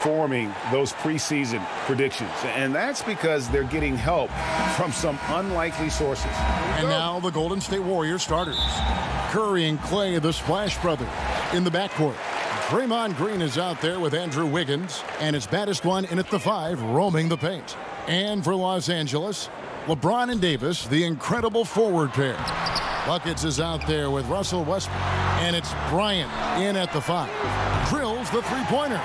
outperforming those preseason predictions. And that's because they're getting help from some unlikely sources. And now the Golden State Warriors starters. Curry and Clay, the Splash Brothers, in the backcourt. Draymond Green is out there with Andrew Wiggins, and it's baddest one in at the 5, roaming the paint. And for Los Angeles, LeBron and Davis, the incredible forward pair. Buckets is out there with Russell Westbrook, and it's Bryant in at the 5. Drills the three-pointer.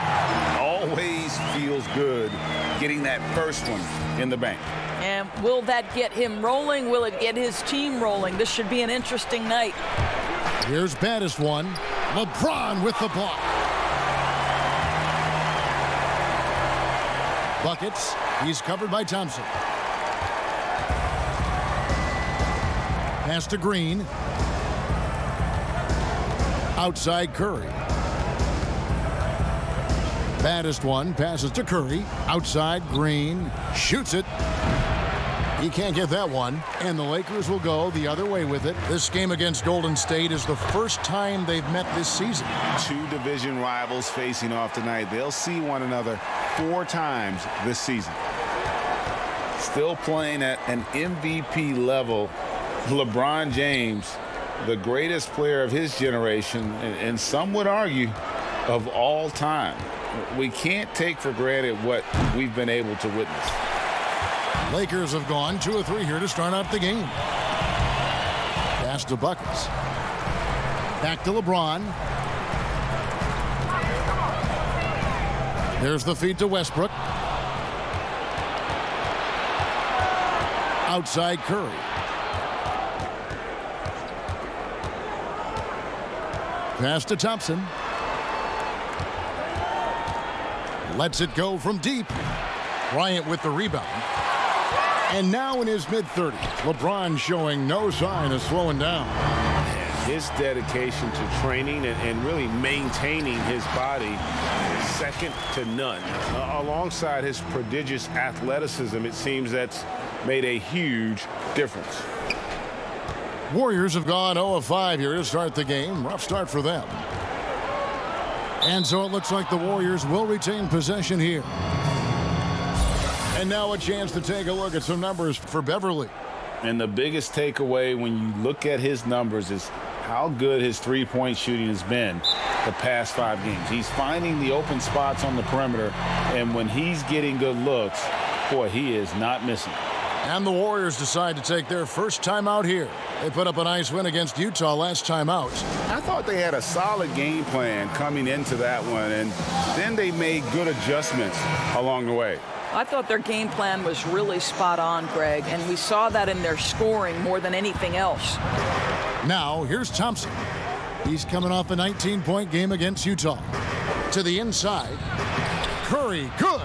Always feels good getting that first one in the bank. And will that get him rolling? Will it get his team rolling? This should be an interesting night. Here's baddest one. LeBron with the block. Buckets. He's covered by Thompson. Pass to Green. Outside Curry. Baddest one passes to Curry. Outside Green. Shoots it. He can't get that one. And the Lakers will go the other way with it. This game against Golden State is the first time they've met this season. 2 division rivals facing off tonight. They'll see one another 4 times this season. Still playing at an MVP level. LeBron James, the greatest player of his generation, and some would argue of all time. We can't take for granted what we've been able to witness. Lakers have gone 2 of 3 here to start out the game. Pass to Buckets. Back to LeBron. There's the feed to Westbrook. Outside Curry. Pass to Thompson. Lets it go from deep. Bryant with the rebound. And now in his mid-30s, LeBron showing no sign of slowing down. His dedication to training and really maintaining his body is second to none. Alongside his prodigious athleticism, it seems that's made a huge difference. Warriors have gone 0 of 5 here to start the game. Rough start for them. And so it looks like the Warriors will retain possession here. And now a chance to take a look at some numbers for Beverly. And the biggest takeaway when you look at his numbers is how good his three-point shooting has been the past 5 games. He's finding the open spots on the perimeter, and when he's getting good looks, boy, he is not missing. And the Warriors decide to take their first time out here. They put up a nice win against Utah last time out. I thought they had a solid game plan coming into that one, and then they made good adjustments along the way. I thought their game plan was really spot on, Greg, and we saw that in their scoring more than anything else. Now, here's Thompson. He's coming off a 19-point game against Utah. To the inside. Curry, good.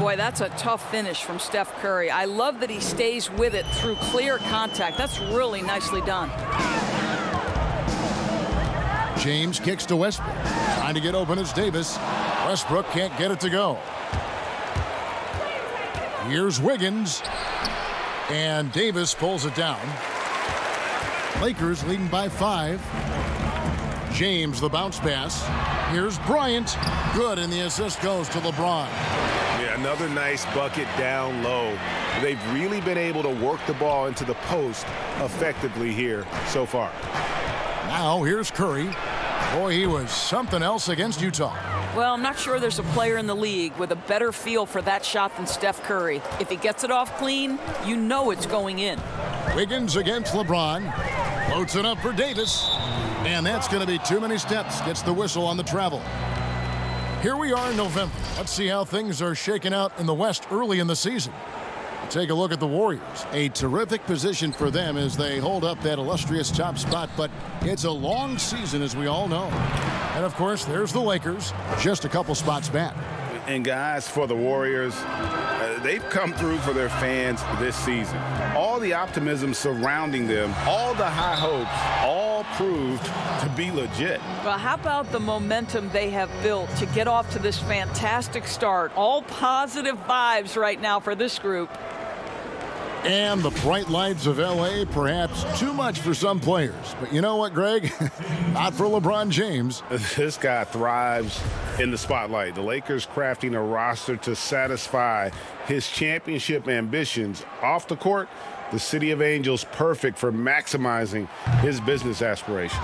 Boy, that's a tough finish from Steph Curry. I love that he stays with it through clear contact. That's really nicely done. James kicks to Westbrook. Trying to get open as Davis. Westbrook can't get it to go. Here's Wiggins. And Davis pulls it down. Lakers leading by 5. James, the bounce pass. Here's Bryant. Good, and the assist goes to LeBron. Yeah, another nice bucket down low. They've really been able to work the ball into the post effectively here so far. Now here's Curry. Boy, he was something else against Utah. Well, I'm not sure there's a player in the league with a better feel for that shot than Steph Curry. If he gets it off clean, you know it's going in. Wiggins against LeBron. Floats it up for Davis. And that's going to be too many steps. Gets the whistle on the travel. Here we are in November. Let's see how things are shaking out in the West early in the season. Take a look at the Warriors. A terrific position for them as they hold up that illustrious top spot, but it's a long season, as we all know. And, of course, there's the Lakers, just a couple spots back. And, guys, for the Warriors, they've come through for their fans this season. All the optimism surrounding them, all the high hopes, all proved to be legit. Well, how about the momentum they have built to get off to this fantastic start? All positive vibes right now for this group. And the bright lights of L.A. perhaps too much for some players. But you know what, Greg? Not for LeBron James. This guy thrives in the spotlight. The Lakers crafting a roster to satisfy his championship ambitions. Off the court, the City of Angels perfect for maximizing his business aspirations.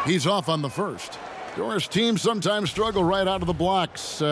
He's off on the first. Doris, teams sometimes struggle right out of the blocks.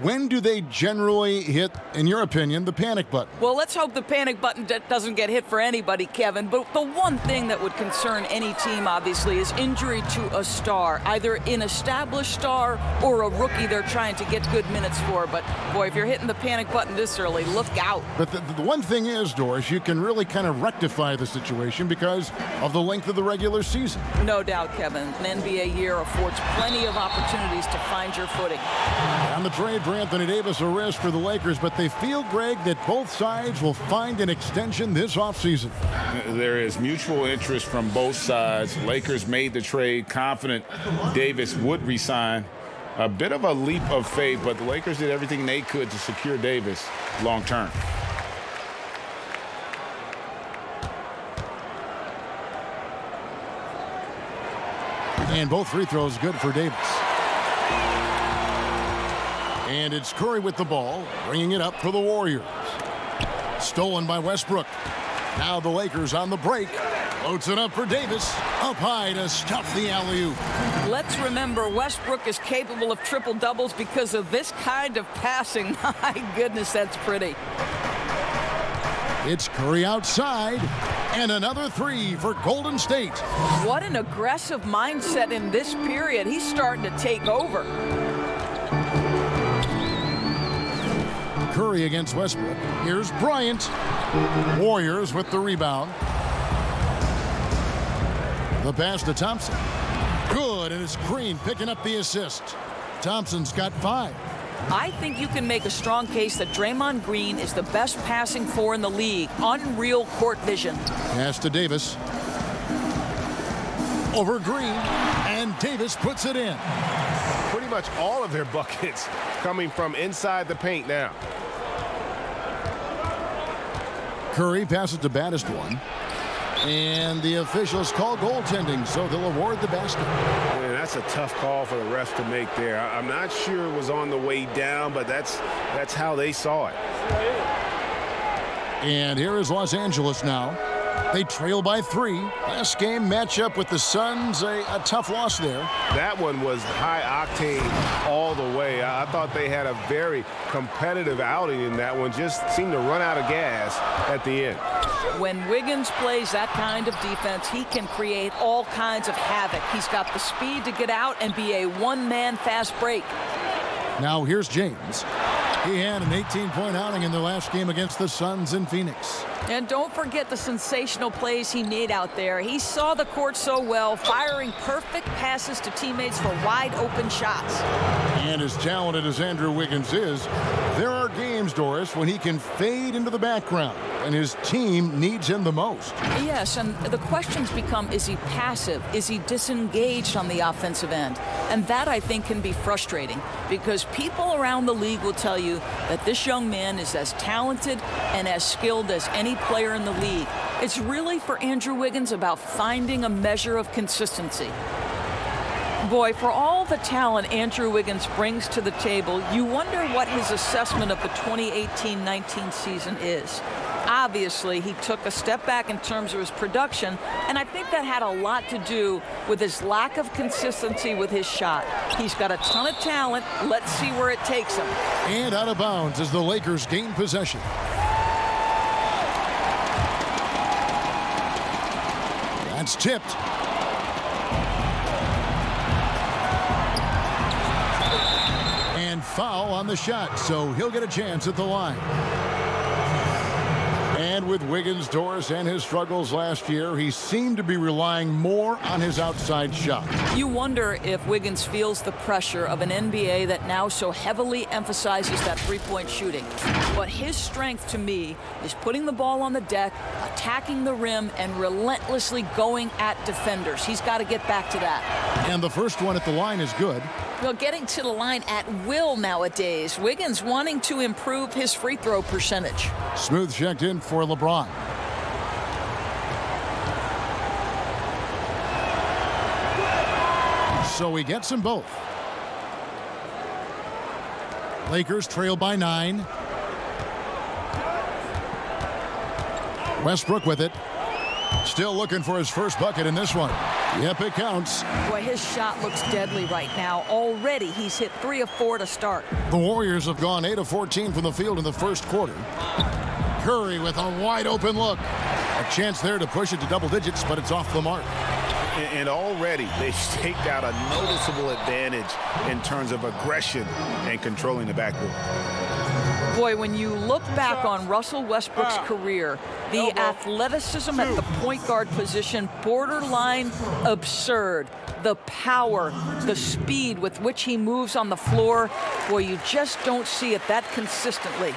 When do they generally hit, in your opinion, the panic button? Well, let's hope the panic button doesn't get hit for anybody, Kevin. But the one thing that would concern any team, obviously, is injury to a star, either an established star or a rookie they're trying to get good minutes for. But, boy, if you're hitting the panic button this early, look out. But the one thing is, Doris, you can really kind of rectify the situation because of the length of the regular season. No doubt, Kevin. An NBA year affords plenty of opportunities to find your footing. On the trade for Anthony Davis, a risk for the Lakers, but they feel, Greg, that both sides will find an extension this offseason. There is mutual interest from both sides. Lakers made the trade confident Davis would resign. A bit of a leap of faith, but the Lakers did everything they could to secure Davis long term. And both free throws good for Davis. And it's Curry with the ball, bringing it up for the Warriors. Stolen by Westbrook. Now the Lakers on the break. Floats it up for Davis. Up high to stuff the alley-oop. Let's remember, Westbrook is capable of triple-doubles because of this kind of passing. My goodness, that's pretty. It's Curry outside. And another three for Golden State. What an aggressive mindset in this period. He's starting to take over. Curry against Westbrook. Here's Bryant. Warriors with the rebound. The pass to Thompson. Good, and it's Green picking up the assist. Thompson's got 5. I think you can make a strong case that Draymond Green is the best passing four in the league. Unreal court vision. Pass to Davis. Over Green, and Davis puts it in. Pretty much all of their buckets coming from inside the paint now. Curry passes to baddest one. And the officials call goaltending, so they'll award the basket. Man, that's a tough call for the refs to make there. I'm not sure it was on the way down, but that's how they saw it. And here is Los Angeles now. They trail by 3. Last game matchup with the Suns, a tough loss there. That one was high octane all the way. I thought they had a very competitive outing in that one. Just seemed to run out of gas at the end. When Wiggins plays that kind of defense, he can create all kinds of havoc. He's got the speed to get out and be a one-man fast break. Now here's James. He had an 18-point outing in the last game against the Suns in Phoenix. And don't forget the sensational plays he made out there. He saw the court so well, firing perfect passes to teammates for wide-open shots. And as talented as Andrew Wiggins is, there are games, Doris, when he can fade into the background, and his team needs him the most. Yes, and the questions become, is he passive? Is he disengaged on the offensive end? And that, I think, can be frustrating because people around the league will tell you that this young man is as talented and as skilled as any player in the league. It's really, for Andrew Wiggins, about finding a measure of consistency. Boy, for all the talent Andrew Wiggins brings to the table, you wonder what his assessment of the 2018-19 season is. Obviously, he took a step back in terms of his production, and I think that had a lot to do with his lack of consistency with his shot. He's got a ton of talent. Let's see where it takes him. And out of bounds as the Lakers gain possession. That's tipped. And foul on the shot, so he'll get a chance at the line. And with Wiggins, Doris, and his struggles last year, he seemed to be relying more on his outside shot. You wonder if Wiggins feels the pressure of an NBA that now so heavily emphasizes that three-point shooting. But his strength, to me, is putting the ball on the deck, attacking the rim, and relentlessly going at defenders. He's got to get back to that. And the first one at the line is good. Well, getting to the line at will nowadays. Wiggins wanting to improve his free throw percentage. Smooth checked in for LeBron. so he gets them both. Lakers trail by 9. Westbrook with it. Still looking for his first bucket in this one. Yep, it counts. Boy, his shot looks deadly right now. Already, he's hit 3 of 4 to start. The Warriors have gone 8 of 14 from the field in the first quarter. Curry with a wide open look. A chance there to push it to double digits, but it's off the mark. And already they've staked out a noticeable advantage in terms of aggression and controlling the backcourt. Boy, when you look back on Russell Westbrook's career, the athleticism at the point guard position, borderline absurd. The power, the speed with which he moves on the floor, boy, you just don't see it that consistently.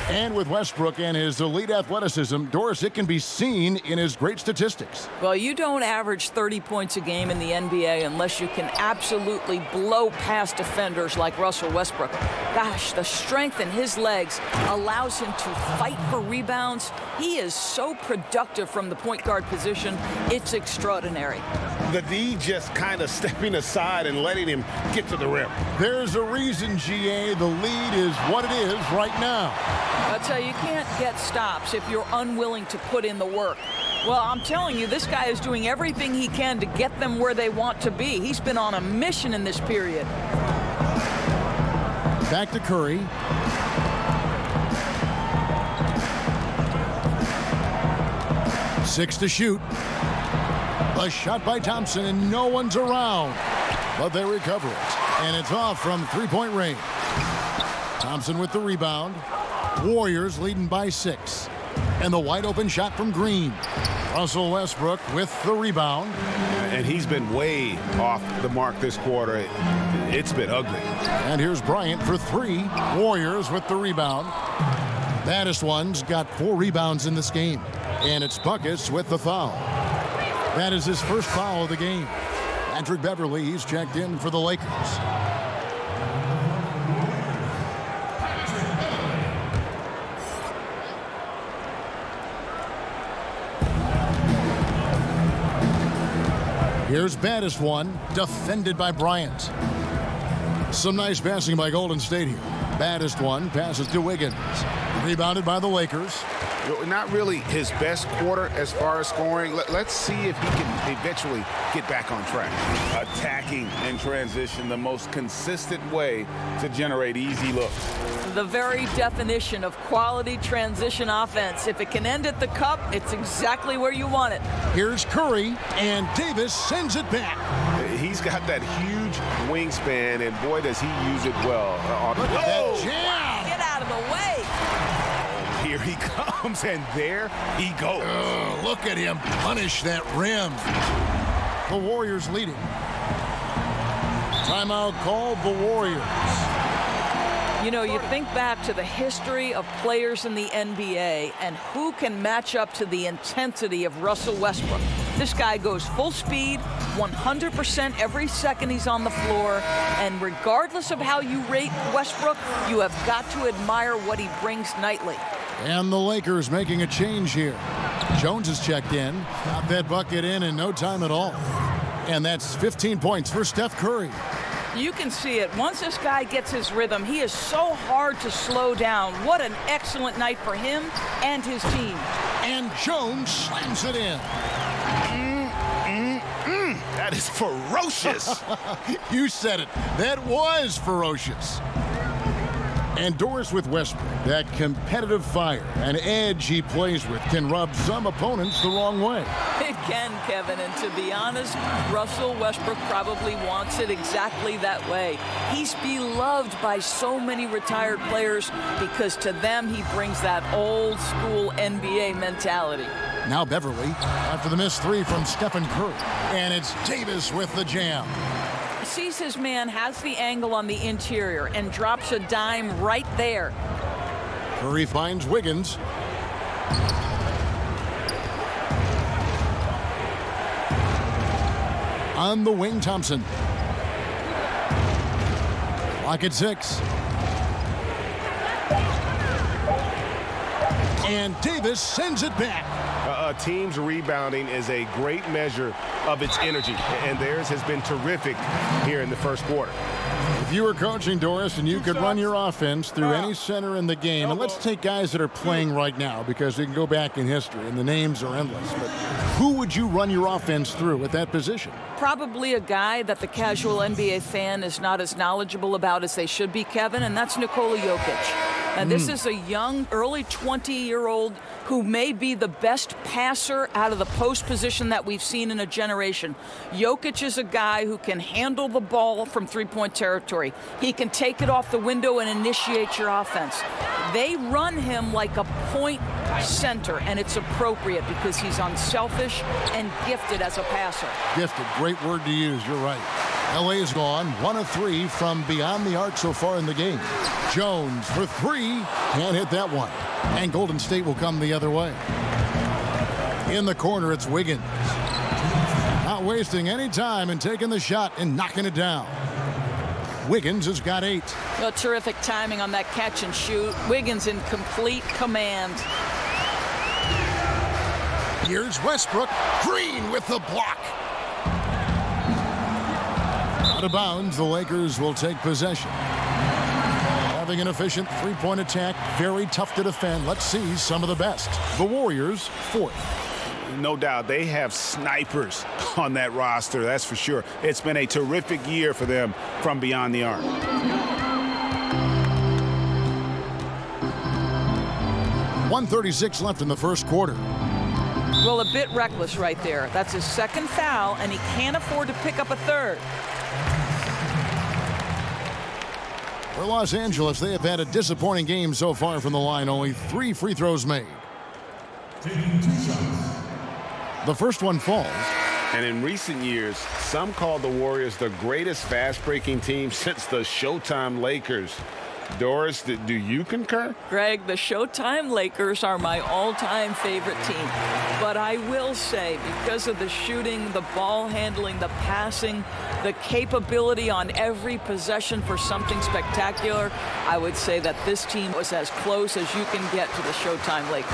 And with Westbrook and his elite athleticism, Doris, it can be seen in his great statistics. Well, you don't average 30 points a game in the NBA unless you can absolutely blow past defenders like Russell Westbrook. Gosh, the strength in his legs allows him to fight for rebounds. He is so productive from the point guard position. It's extraordinary. The D just kind of stepping aside and letting him get to the rim. There's a reason, GA, the lead is what it is right now. I'll tell you, you can't get stops if you're unwilling to put in the work. Well, I'm telling you, this guy is doing everything he can to get them where they want to be. He's been on a mission in this period. Back to Curry. Six to shoot. A shot by Thompson, and no one's around. But they recover it, and it's off from three-point range. Thompson with the rebound. Warriors leading by 6. And the wide-open shot from Green. Russell Westbrook with the rebound. And he's been way off the mark this quarter. It's been ugly. And here's Bryant for 3. Warriors with the rebound. Baddest one's got 4 rebounds in this game. And it's Buckets with the foul. That is his first foul of the game. Patrick Beverly, he's checked in for the Lakers. Here's baddest one, defended by Bryant. Some nice passing by Golden State here. Baddest one passes to Wiggins. Rebounded by the Lakers. Not really his best quarter as far as scoring. Let's see if he can eventually get back on track. Attacking in transition, the most consistent way to generate easy looks. The very definition of quality transition offense. If it can end at the cup, it's exactly where you want it. Here's Curry, and Davis sends it back. He's got that huge wingspan, and boy, does he use it well. Look at that jam! Get out of the way! Here he comes, and there he goes. Look at him punish that rim. The Warriors leading. Timeout called the Warriors. You know, you think back to the history of players in the NBA and who can match up to the intensity of Russell Westbrook. This guy goes full speed, 100% every second he's on the floor, and regardless of how you rate Westbrook, you have got to admire what he brings nightly. And the Lakers making a change here. Jones is checked in. Got that bucket in no time at all. And that's 15 points for Steph Curry. You can see it. Once this guy gets his rhythm, he is so hard to slow down. What an excellent night for him and his team. And Jones slams it in. That is ferocious. You said it. That was ferocious. And Doris with Westbrook, that competitive fire, an edge he plays with, can rub some opponents the wrong way. It can, Kevin, and to be honest, Russell Westbrook probably wants it exactly that way. He's beloved by so many retired players because to them he brings that old school NBA mentality. Now Beverly, after the missed 3 from Stephen Curry, and it's Davis with the jam. Sees his man, has the angle on the interior, and drops a dime right there. Curry finds Wiggins. On the wing, Thompson. Clock at 6. And Davis sends it back. A team's rebounding is a great measure of its energy, and theirs has been terrific here in the first quarter. If you were coaching, Doris, and you could run your offense through any center in the game, and let's take guys that are playing right now because we can go back in history and the names are endless, but who would you run your offense through at that position? Probably a guy that the casual NBA fan is not as knowledgeable about as they should be, Kevin, and that's Nikola Jokic. And this is a young, early 20-year-old who may be the best passer out of the post position that we've seen in a generation. Jokic is a guy who can handle the ball from three-point territory. He can take it off the window and initiate your offense. They run him like a point center, and it's appropriate because he's unselfish and gifted as a passer. Gifted, great word to use, you're right. LA is gone 1 of 3 from beyond the arc so far in the game. Jones for 3, can't hit that one. And Golden State will come the other way. In the corner, it's Wiggins. Not wasting any time and taking the shot and knocking it down. Wiggins has got 8. Well, terrific timing on that catch and shoot. Wiggins in complete command. Here's Westbrook. Green with the block. Out of bounds, the Lakers will take possession. Having an efficient three-point attack, very tough to defend. Let's see some of the best. The Warriors, 4th. No doubt they have snipers on that roster, that's for sure. It's been a terrific year for them from beyond the arc. .136 left in the first quarter. Well, a bit reckless right there. That's his second foul, and he can't afford to pick up a third. For Los Angeles, they have had a disappointing game so far from the line. Only 3 free throws made. The first one falls. And in recent years, some call the Warriors the greatest fast-breaking team since the Showtime Lakers. Doris, do you concur? Greg, the Showtime Lakers are my all-time favorite team. But I will say, because of the shooting, the ball handling, the passing, the capability on every possession for something spectacular, I would say that this team was as close as you can get to the Showtime Lakers.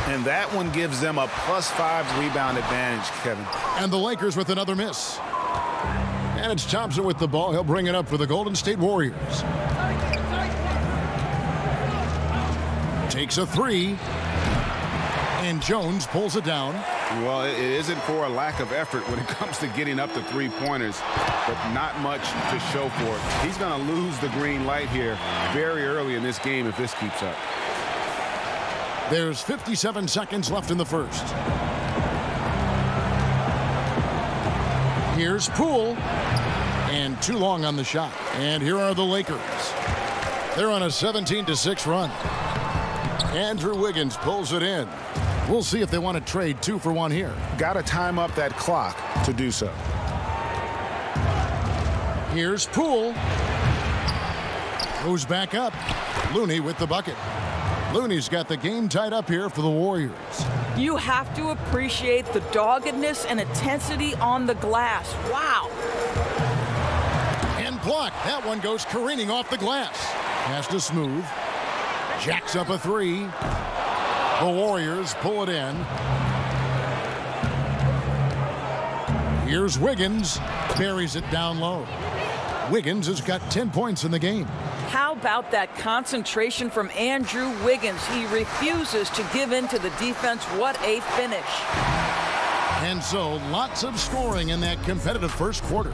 And that one gives them a +5 rebound advantage, Kevin. And the Lakers with another miss. And it's Thompson with the ball. He'll bring it up for the Golden State Warriors. Takes a 3. And Jones pulls it down. Well, it isn't for a lack of effort when it comes to getting up to three-pointers, but not much to show for it. He's going to lose the green light here very early in this game if this keeps up. There's 57 seconds left in the first. Here's Poole. And too long on the shot. And here are the Lakers. They're on a 17-6 run. Andrew Wiggins pulls it in. We'll see if they want to trade 2 for 1 here. Got to time up that clock to do so. Here's Poole. Goes back up. Looney with the bucket. Looney's got the game tied up here for the Warriors. You have to appreciate the doggedness and intensity on the glass. Wow. And blocked. That one goes careening off the glass. Pass to Smooth. Jacks up a 3. The Warriors pull it in. Here's Wiggins. Buries it down low. Wiggins has got 10 points in the game. How about that concentration from Andrew Wiggins? He refuses to give in to the defense. What a finish. And so, lots of scoring in that competitive first quarter.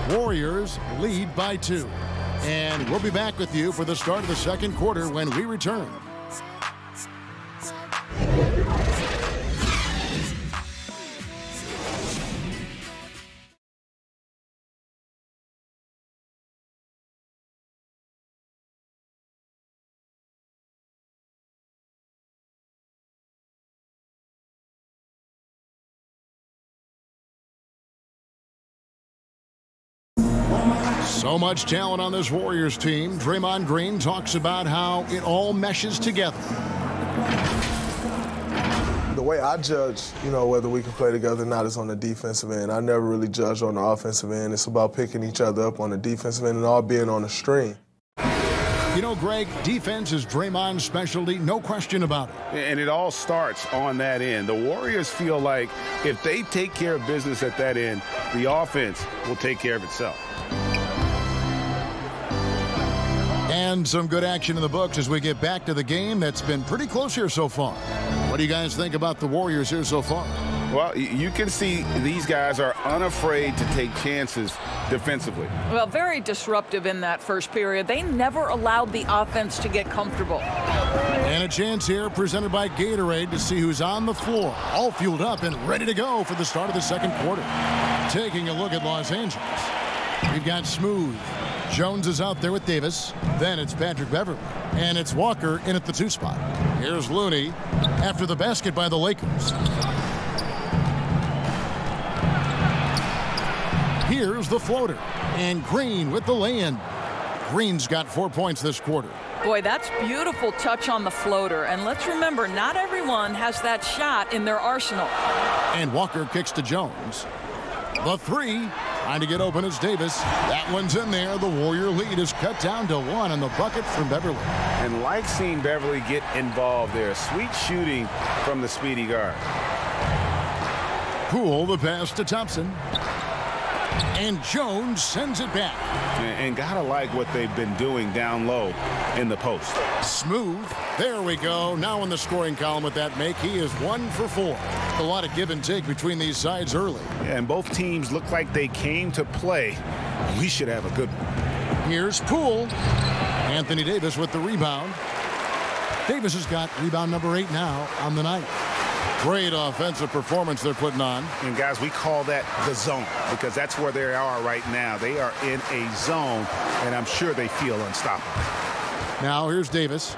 Warriors lead by 2. And we'll be back with you for the start of the second quarter when we return. So much talent on this Warriors team. Draymond Green talks about how it all meshes together. The way I judge, whether we can play together or not is on the defensive end. I never really judge on the offensive end. It's about picking each other up on the defensive end and all being on the string. You know, Greg, defense is Draymond's specialty, no question about it. And it all starts on that end. The Warriors feel like if they take care of business at that end, the offense will take care of itself. And some good action in the books as we get back to the game that's been pretty close here so far. What do you guys think about the Warriors here so far? Well, you can see these guys are unafraid to take chances defensively. Well, very disruptive in that first period. They never allowed the offense to get comfortable. And a chance here presented by Gatorade to see who's on the floor, all fueled up and ready to go for the start of the second quarter. Taking a look at Los Angeles. We've got Smooth. Jones is out there with Davis. Then it's Patrick Beverley. And it's Walker in at the 2 spot. Here's Looney after the basket by the Lakers. Here's the floater. And Green with the lay-in. Green's got 4 points this quarter. Boy, that's beautiful touch on the floater. And let's remember, not everyone has that shot in their arsenal. And Walker kicks to Jones. The 3. Trying to get open is Davis. That one's in there. The Warrior lead is cut down to 1 on the bucket from Beverley. And like seeing Beverley get involved there. Sweet shooting from the speedy guard. Poole the pass to Thompson. And Jones sends it back. And gotta like what they've been doing down low in the post. Smooth. There we go. Now in the scoring column with that make, he is 1 for 4. A lot of give and take between these sides early. Yeah, and both teams look like they came to play. We should have a good one. Here's Poole. Anthony Davis with the rebound. Davis has got rebound number 8 now on the night. Great offensive performance they're putting on. And guys, we call that the zone because that's where they are right now. They are in a zone, and I'm sure they feel unstoppable. Now here's Davis.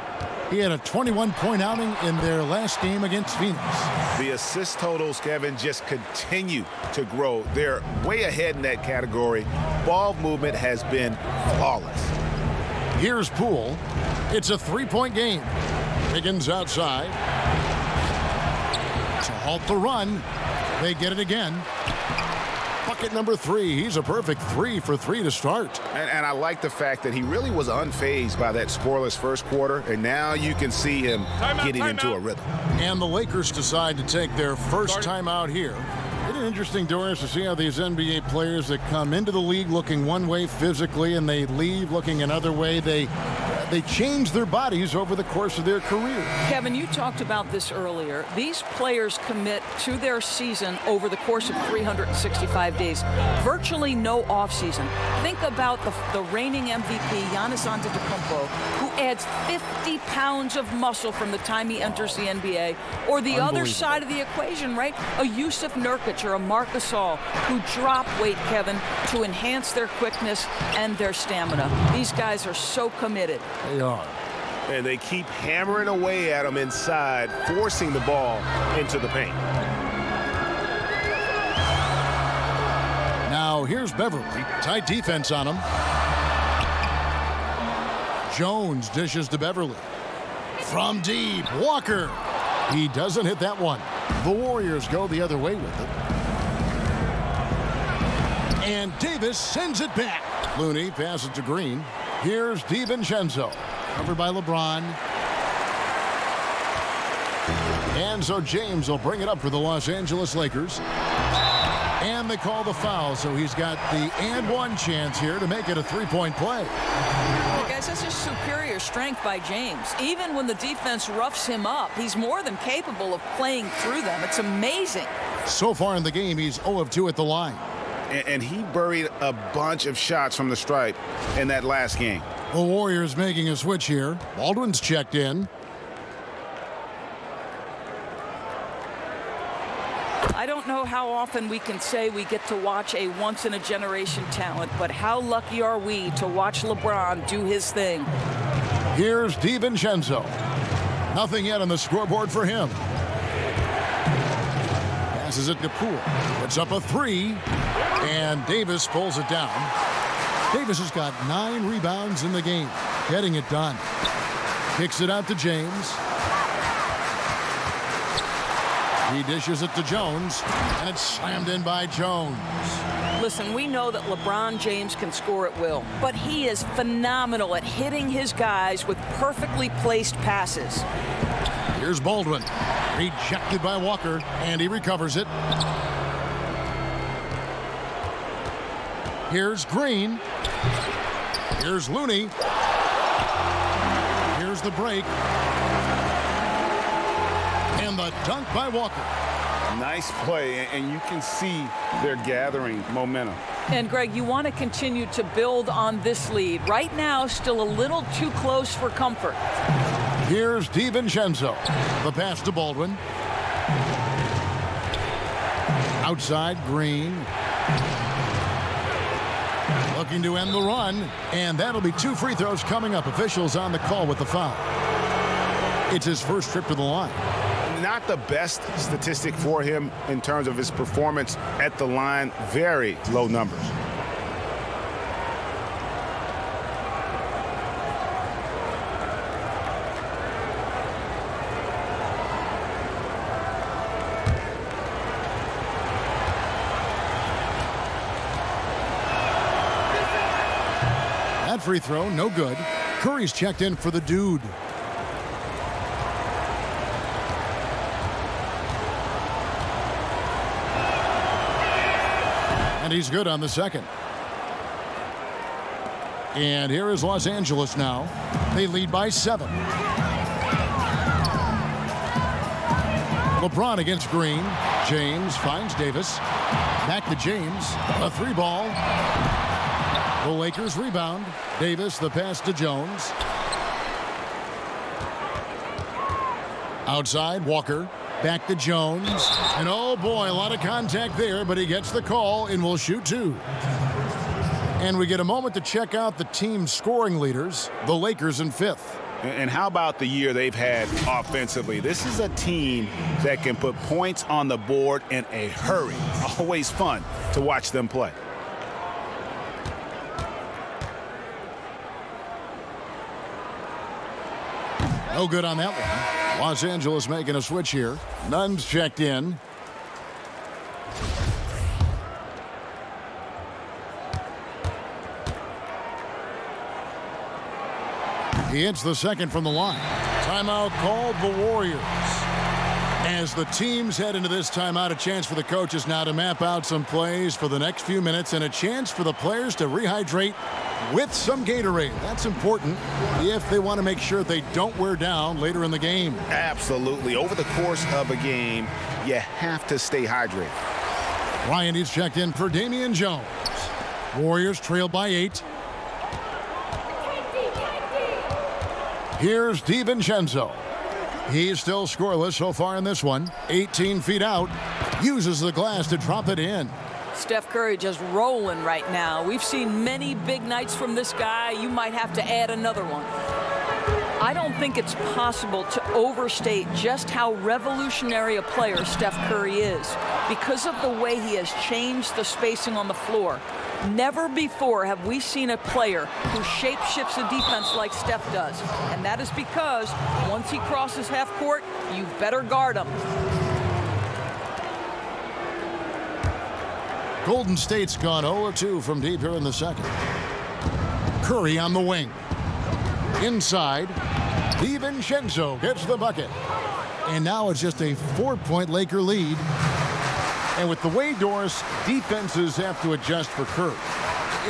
He had a 21-point outing in their last game against Phoenix. The assist totals, Kevin, just continue to grow. They're way ahead in that category. Ball movement has been flawless. Here's Poole. It's a 3-point game. Higgins outside. To halt the run. They get it again. Bucket number 3. He's a perfect 3 for 3 to start. And I like the fact that he really was unfazed by that scoreless first quarter, and now you can see him getting into a rhythm. And the Lakers decide to take their first timeout here. Isn't it interesting, Doris, to see how these NBA players that come into the league looking one way physically and they leave looking another way, they change their bodies over the course of their career. Kevin, you talked about this earlier. These players commit to their season over the course of 365 days. Virtually no offseason. Think about the reigning MVP, Giannis Antetokounmpo, who adds 50 pounds of muscle from the time he enters the NBA. Or the other side of the equation, right? A Yusuf Nurkic or a Marc Gasol who drop weight, Kevin, to enhance their quickness and their stamina. These guys are so committed. They are. And they keep hammering away at him inside, forcing the ball into the paint. Now here's Beverley. Tight defense on him. Jones dishes to Beverley. From deep, Walker. He doesn't hit that one. The Warriors go the other way with it. And Davis sends it back. Looney passes to Green. Here's DiVincenzo. Covered by LeBron. And so James will bring it up for the Los Angeles Lakers. And they call the foul, so he's got the and one chance here to make it a 3-point play. Guys, that's just superior strength by James. Even when the defense roughs him up, he's more than capable of playing through them. It's amazing. So far in the game, he's 0 of 2 at the line. And he buried a bunch of shots from the stripe in that last game. The Warriors making a switch here. Baldwin's checked in. I don't know how often we can say we get to watch a once-in-a-generation talent, but how lucky are we to watch LeBron do his thing. Here's DiVincenzo. Nothing yet on the scoreboard for him. Passes it to Poole. Puts up a 3. And Davis pulls it down. Davis has got 9 rebounds in the game. Getting it done. Kicks it out to James. He dishes it to Jones. And it's slammed in by Jones. Listen, we know that LeBron James can score at will, but he is phenomenal at hitting his guys with perfectly placed passes. Here's Baldwin. Rejected by Walker, and he recovers it. Here's Green. Here's Looney. Here's the break. And the dunk by Walker. Nice play, and you can see they're gathering momentum. And, Greg, you want to continue to build on this lead. Right now, still a little too close for comfort. Here's DiVincenzo. The pass to Baldwin. Outside, Green. Looking to end the run, and that'll be 2 free throws coming up. Officials on the call with the foul. It's his first trip to the line. Not the best statistic for him in terms of his performance at the line. Very low numbers. That free throw, no good. Curry's checked in for the dude. And he's good on the second. And here is Los Angeles now. They lead by 7. LeBron against Green. James finds Davis. Back to James. A 3-ball. The Lakers rebound. Davis, the pass to Jones. Outside, Walker. Back to Jones. And oh boy, a lot of contact there, but he gets the call and will shoot 2. And we get a moment to check out the team's scoring leaders, the Lakers in 5th. And how about the year they've had offensively? This is a team that can put points on the board in a hurry. Always fun to watch them play. No good on that one. Los Angeles making a switch here. Nunn's checked in. He hits the second from the line. Timeout called the Warriors. As the teams head into this timeout, a chance for the coaches now to map out some plays for the next few minutes and a chance for the players to rehydrate with some Gatorade. That's important if they want to make sure they don't wear down later in the game. Absolutely. Over the course of a game, you have to stay hydrated. Ryan is checked in for Damian Jones. Warriors trail by 8. Here's DiVincenzo. He's still scoreless so far in this one. 18 feet out. Uses the glass to drop it in. Steph Curry just rolling right now. We've seen many big nights from this guy. You might have to add another one. I don't think it's possible to overstate just how revolutionary a player Steph Curry is because of the way he has changed the spacing on the floor. Never before have we seen a player who shape-shifts a defense like Steph does. And that is because once he crosses half court, you better guard him. Golden State's gone 0-2 from deep here in the second. Curry on the wing. Inside, DiVincenzo gets the bucket. And now it's just a 4-point Laker lead. And with the way Doris, defenses have to adjust for Curry.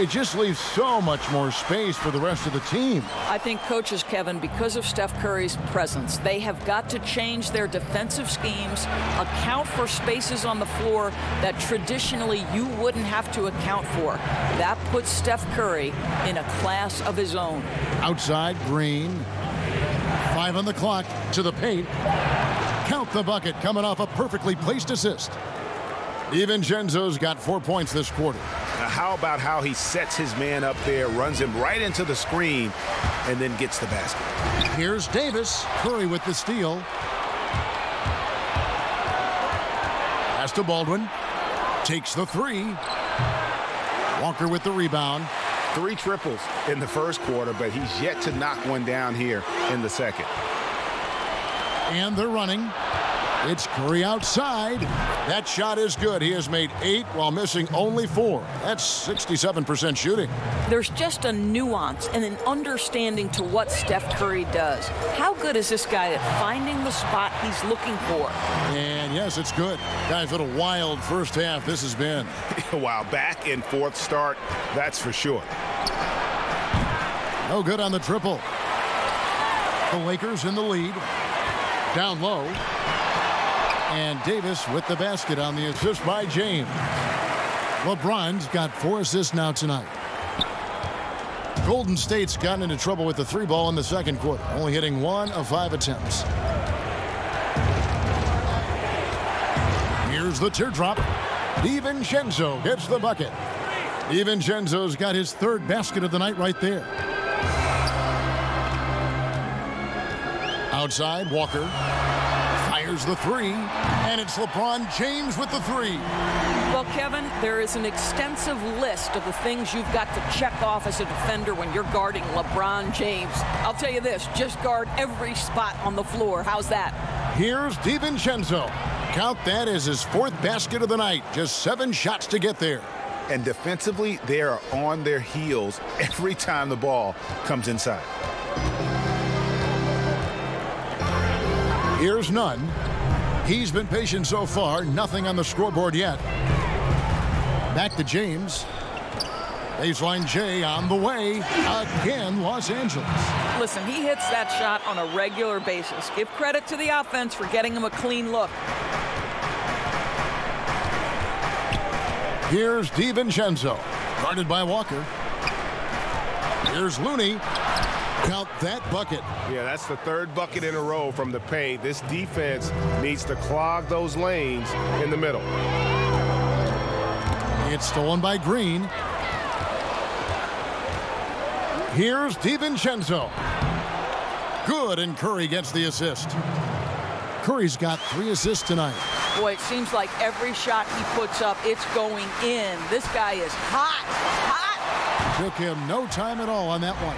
It just leaves so much more space for the rest of the team. I think coaches, Kevin, because of Steph Curry's presence, they have got to change their defensive schemes, account for spaces on the floor that traditionally you wouldn't have to account for. That puts Steph Curry in a class of his own. Outside, Green. 5 on the clock to the paint. Count the bucket coming off a perfectly placed assist. DiVincenzo's got 4 points this quarter. Now, how about how he sets his man up there, runs him right into the screen, and then gets the basket. Here's Davis. Curry with the steal. Pass to Baldwin. Takes the 3. Walker with the rebound. 3 triples in the first quarter, but he's yet to knock one down here in the second. And they're running. It's Curry outside. That shot is good. He has made 8 while missing only 4. That's 67% shooting. There's just a nuance and an understanding to what Steph Curry does. How good is this guy at finding the spot he's looking for? And yes, it's good. Guys, what a wild first half this has been. Wow, back and forth start, that's for sure. No good on the triple. The Lakers in the lead. Down low. And Davis with the basket on the assist by James. LeBron's got 4 assists now tonight. Golden State's gotten into trouble with the 3 ball in the second quarter, only hitting 1 of 5 attempts. Here's the teardrop. DiVincenzo gets the bucket. DiVincenzo's got his 3rd basket of the night right there. Outside, Walker fires the 3, and it's LeBron James with the 3. Well, Kevin, there is an extensive list of the things you've got to check off as a defender when you're guarding LeBron James. I'll tell you this, just guard every spot on the floor. How's that? Here's DiVincenzo. Count that as his 4th basket of the night. Just 7 shots to get there. And defensively, they are on their heels every time the ball comes inside. Here's Nunn. He's been patient so far. Nothing on the scoreboard yet. Back to James. Baseline J on the way. Again, Los Angeles. Listen, he hits that shot on a regular basis. Give credit to the offense for getting him a clean look. Here's DiVincenzo. Guarded by Walker. Here's Looney. Count that bucket. Yeah, that's the 3rd bucket in a row from the paint. This defense needs to clog those lanes in the middle. It's stolen by Green. Here's DiVincenzo. Good, and Curry gets the assist. Curry's got 3 assists tonight. Boy, it seems like every shot he puts up, it's going in. This guy is hot, hot. Took him no time at all on that one.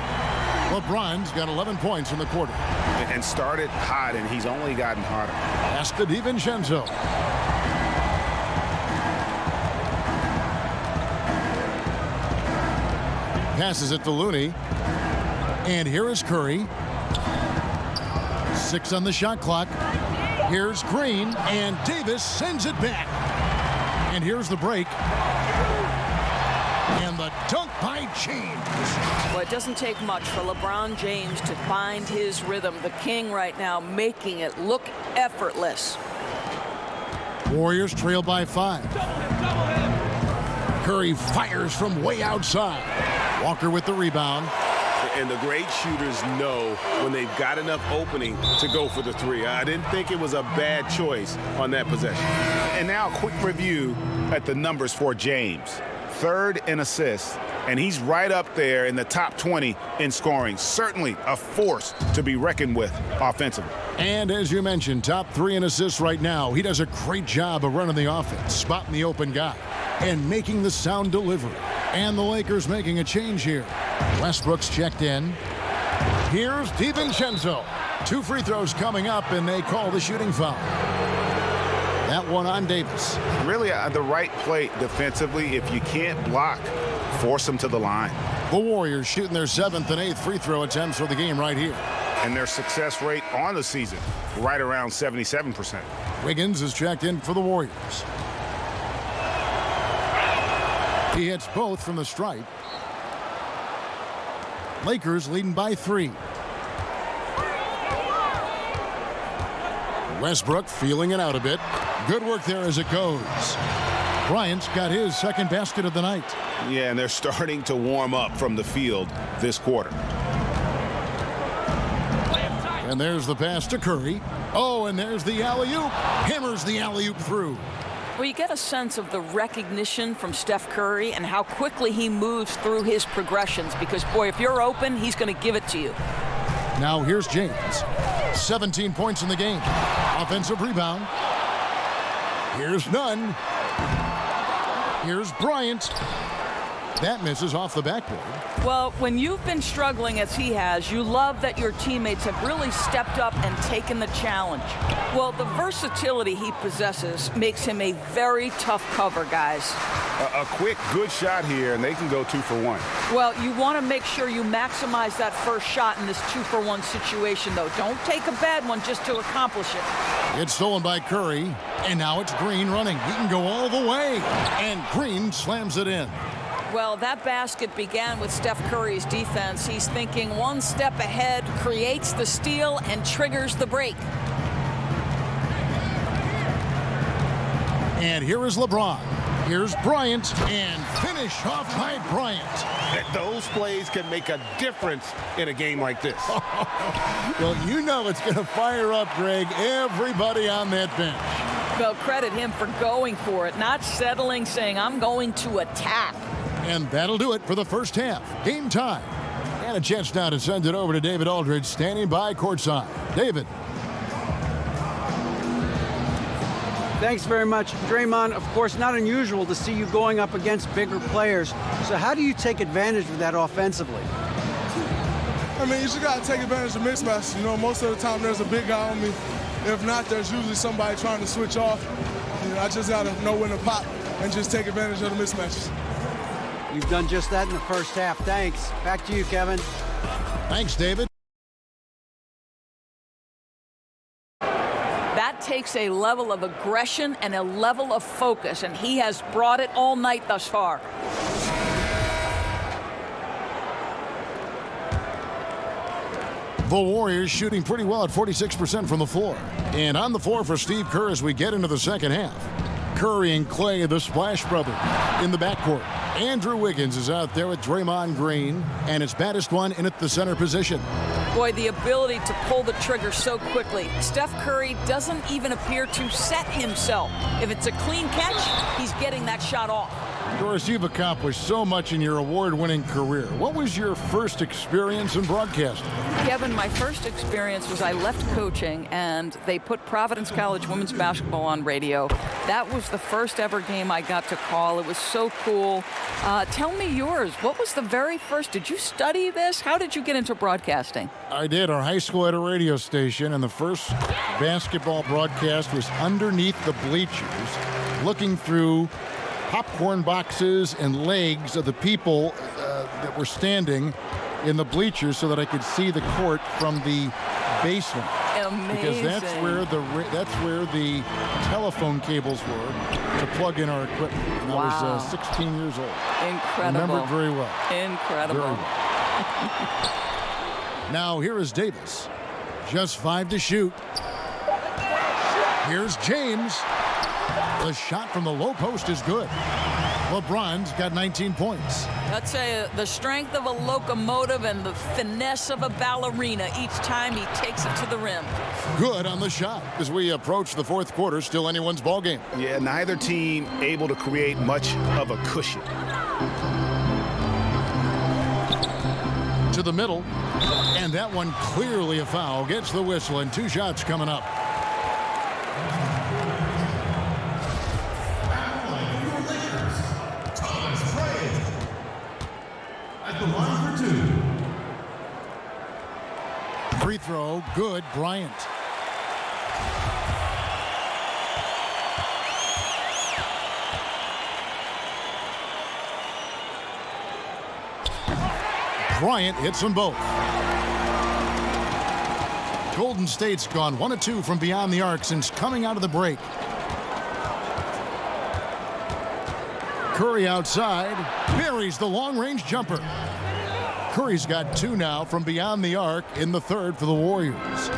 LeBron's got 11 points in the quarter. And started hot, and he's only gotten hotter. Pass to DiVincenzo. Passes it to Looney. And here is Curry. 6 on the shot clock. Here's Green, and Davis sends it back. And here's the break. And the dunk by James. Well, it doesn't take much for LeBron James to find his rhythm. The king right now making it look effortless. Warriors trail by 5. Curry fires from way outside. Walker with the rebound. And the great shooters know when they've got enough opening to go for the 3. I didn't think it was a bad choice on that possession. And now a quick review at the numbers for James. 3rd in assists, and he's right up there in the top 20 in scoring. Certainly a force to be reckoned with offensively. And as you mentioned, top 3 in assists right now. He does a great job of running the offense, spotting the open guy, and making the sound delivery. And the Lakers making a change here. Westbrook's checked in. Here's DiVincenzo. 2 free throws coming up, and they call the shooting foul. That one on Davis. Really the right play defensively. If you can't block, force them to the line. The Warriors shooting their 7th and 8th free throw attempts for the game right here. And their success rate on the season, right around 77%. Wiggins is checked in for the Warriors. He hits both from the stripe. Lakers leading by 3. Westbrook feeling it out a bit. Good work there as it goes. Bryant's got his 2nd basket of the night. Yeah, and they're starting to warm up from the field this quarter. And there's the pass to Curry. Oh, and there's the alley-oop. Hammers the alley-oop through. Well, you get a sense of the recognition from Steph Curry and how quickly he moves through his progressions because, boy, if you're open, he's going to give it to you. Now here's James. 17 points in the game. Offensive rebound. Here's Nunn. Here's Bryant. That misses off the backboard. Well, when you've been struggling as he has, you love that your teammates have really stepped up and taken the challenge. Well, the versatility he possesses makes him a very tough cover, guys. A quick, good shot here, and they can go 2 for 1. Well, you want to make sure you maximize that first shot in this 2-for-1 situation, though. Don't take a bad one just to accomplish it. It's stolen by Curry, and now it's Green running. He can go all the way, and Green slams it in. Well, that basket began with Steph Curry's defense. He's thinking one step ahead, creates the steal, and triggers the break. And here is LeBron. Here's Bryant, and finish off by Bryant. Those plays can make a difference in a game like this. Well, you know it's going to fire up, Greg, everybody on that bench. Well, credit him for going for it, not settling, saying, I'm going to attack. And that'll do it for the first half. Game time. And a chance now to send it over to David Aldridge, standing by courtside. David. Thanks very much. Draymond, of course, not unusual to see you going up against bigger players. So how do you take advantage of that offensively? I mean, you just got to take advantage of mismatches. You know, most of the time there's a big guy on me. If not, there's usually somebody trying to switch off. You know, I just got to know when to pop and just take advantage of the mismatches. You've done just that in the first half. Thanks. Back to you, Kevin. Thanks, David. That takes a level of aggression and a level of focus, and he has brought it all night thus far. The Warriors shooting pretty well at 46% from the floor. And on the floor for Steve Kerr as we get into the second half. Curry and Clay, the Splash Brothers, in the backcourt. Andrew Wiggins is out there with Draymond Green, and it's baddest one in at the center position. Boy, the ability to pull the trigger so quickly. Steph Curry doesn't even appear to set himself. If it's a clean catch, he's getting that shot off. Doris, you've accomplished so much in your award-winning career. What was your first experience in broadcasting? Kevin, my first experience was I left coaching, and they put Providence College women's basketball on radio. That was the first ever game I got to call. It was so cool. Tell me yours. What was the very first? Did you study this? How did you get into broadcasting? I did. Our high school had a radio station, and the first basketball broadcast was underneath the bleachers, looking through popcorn boxes and legs of the people that were standing in the bleachers so that I could see the court from the basement. Amazing. Because that's where the telephone cables were to plug in our equipment. And I was 16 years old. Incredible. Remember it very well. Incredible. Very well. Now here is Davis. Just 5 to shoot. Here's James. The shot from the low post is good. LeBron's got 19 points. I'd say the strength of a locomotive and the finesse of a ballerina each time he takes it to the rim. Good on the shot as we approach the fourth quarter. Still anyone's ball game. Yeah, neither team able to create much of a cushion. To the middle, and that one clearly a foul. Gets the whistle, and 2 shots coming up. Free throw, good, Bryant. Bryant hits them both. Golden State's gone 1 of 2 from beyond the arc since coming out of the break. Curry outside, buries the long-range jumper. Curry's got 2 now from beyond the arc in the third for the Warriors.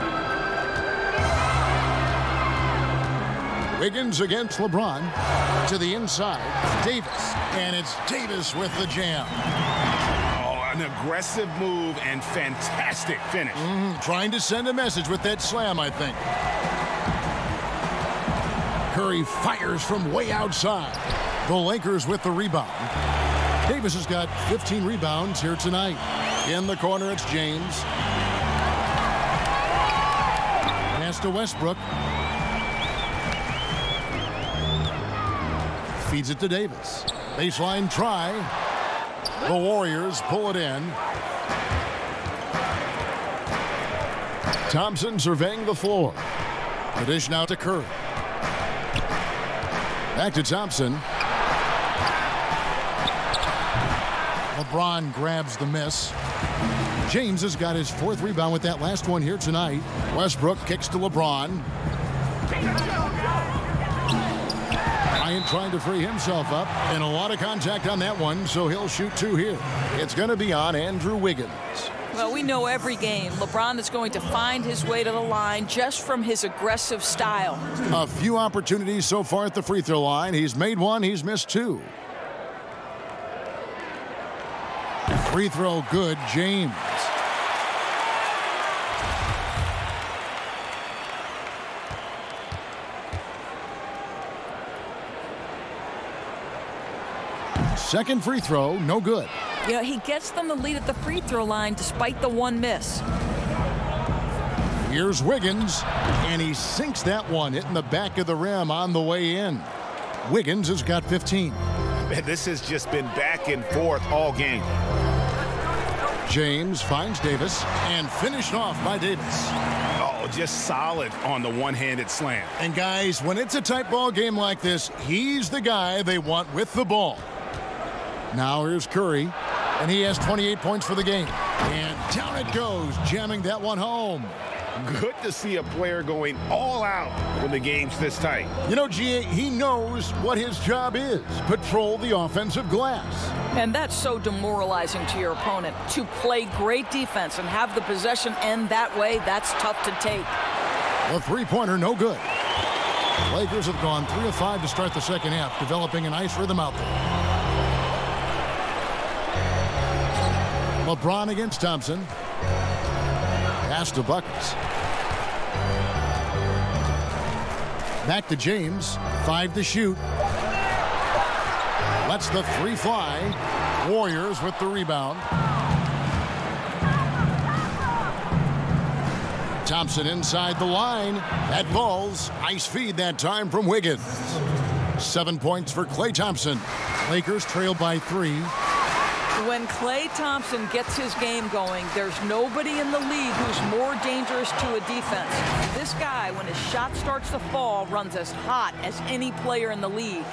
Wiggins against LeBron. To the inside, Davis. And it's Davis with the jam. Oh, an aggressive move and fantastic finish. Trying to send a message with that slam, I think. Curry fires from way outside. The Lakers with the rebound. Davis has got 15 rebounds here tonight. In the corner, it's James. Pass to Westbrook. Feeds it to Davis. Baseline try. The Warriors pull it in. Thompson surveying the floor. The dish now to Curry. Back to Thompson. LeBron grabs the miss. James has got his 4th rebound with that last one here tonight. Westbrook kicks to LeBron. Bryant trying to free himself up, and a lot of contact on that one, so he'll shoot 2 here. It's going to be on Andrew Wiggins. Well, we know every game LeBron is going to find his way to the line just from his aggressive style. A few opportunities so far at the free throw line. He's made 1, he's missed 2. Free throw good, James. Second free throw, no good. You know, he gets them the lead at the free throw line despite the 1 miss. Here's Wiggins, and he sinks that one, hitting the back of the rim on the way in. Wiggins has got 15. Man, this has just been back and forth all game. James finds Davis, and finished off by Davis. Oh, just solid on the one-handed slam. And guys, when it's a tight ball game like this, he's the guy they want with the ball. Now here's Curry, and he has 28 points for the game. And down it goes, jamming that one home. Good to see a player going all out when the game's this tight. You know, G.A., he knows what his job is. Patrol the offensive glass. And that's so demoralizing to your opponent. To play great defense and have the possession end that way, that's tough to take. A three-pointer, no good. Lakers have gone 3 of 5 to start the second half, developing a nice rhythm out there. LeBron against Thompson. Pass to Buckets. Back to James. 5 to shoot. Lets the 3 fly. Warriors with the rebound. Thompson inside the line. That falls. Nice feed that time from Wiggins. 7 points for Klay Thompson. Lakers trail by 3. When Klay Thompson gets his game going, there's nobody in the league who's more dangerous to a defense. This guy, when his shot starts to fall, runs as hot as any player in the league.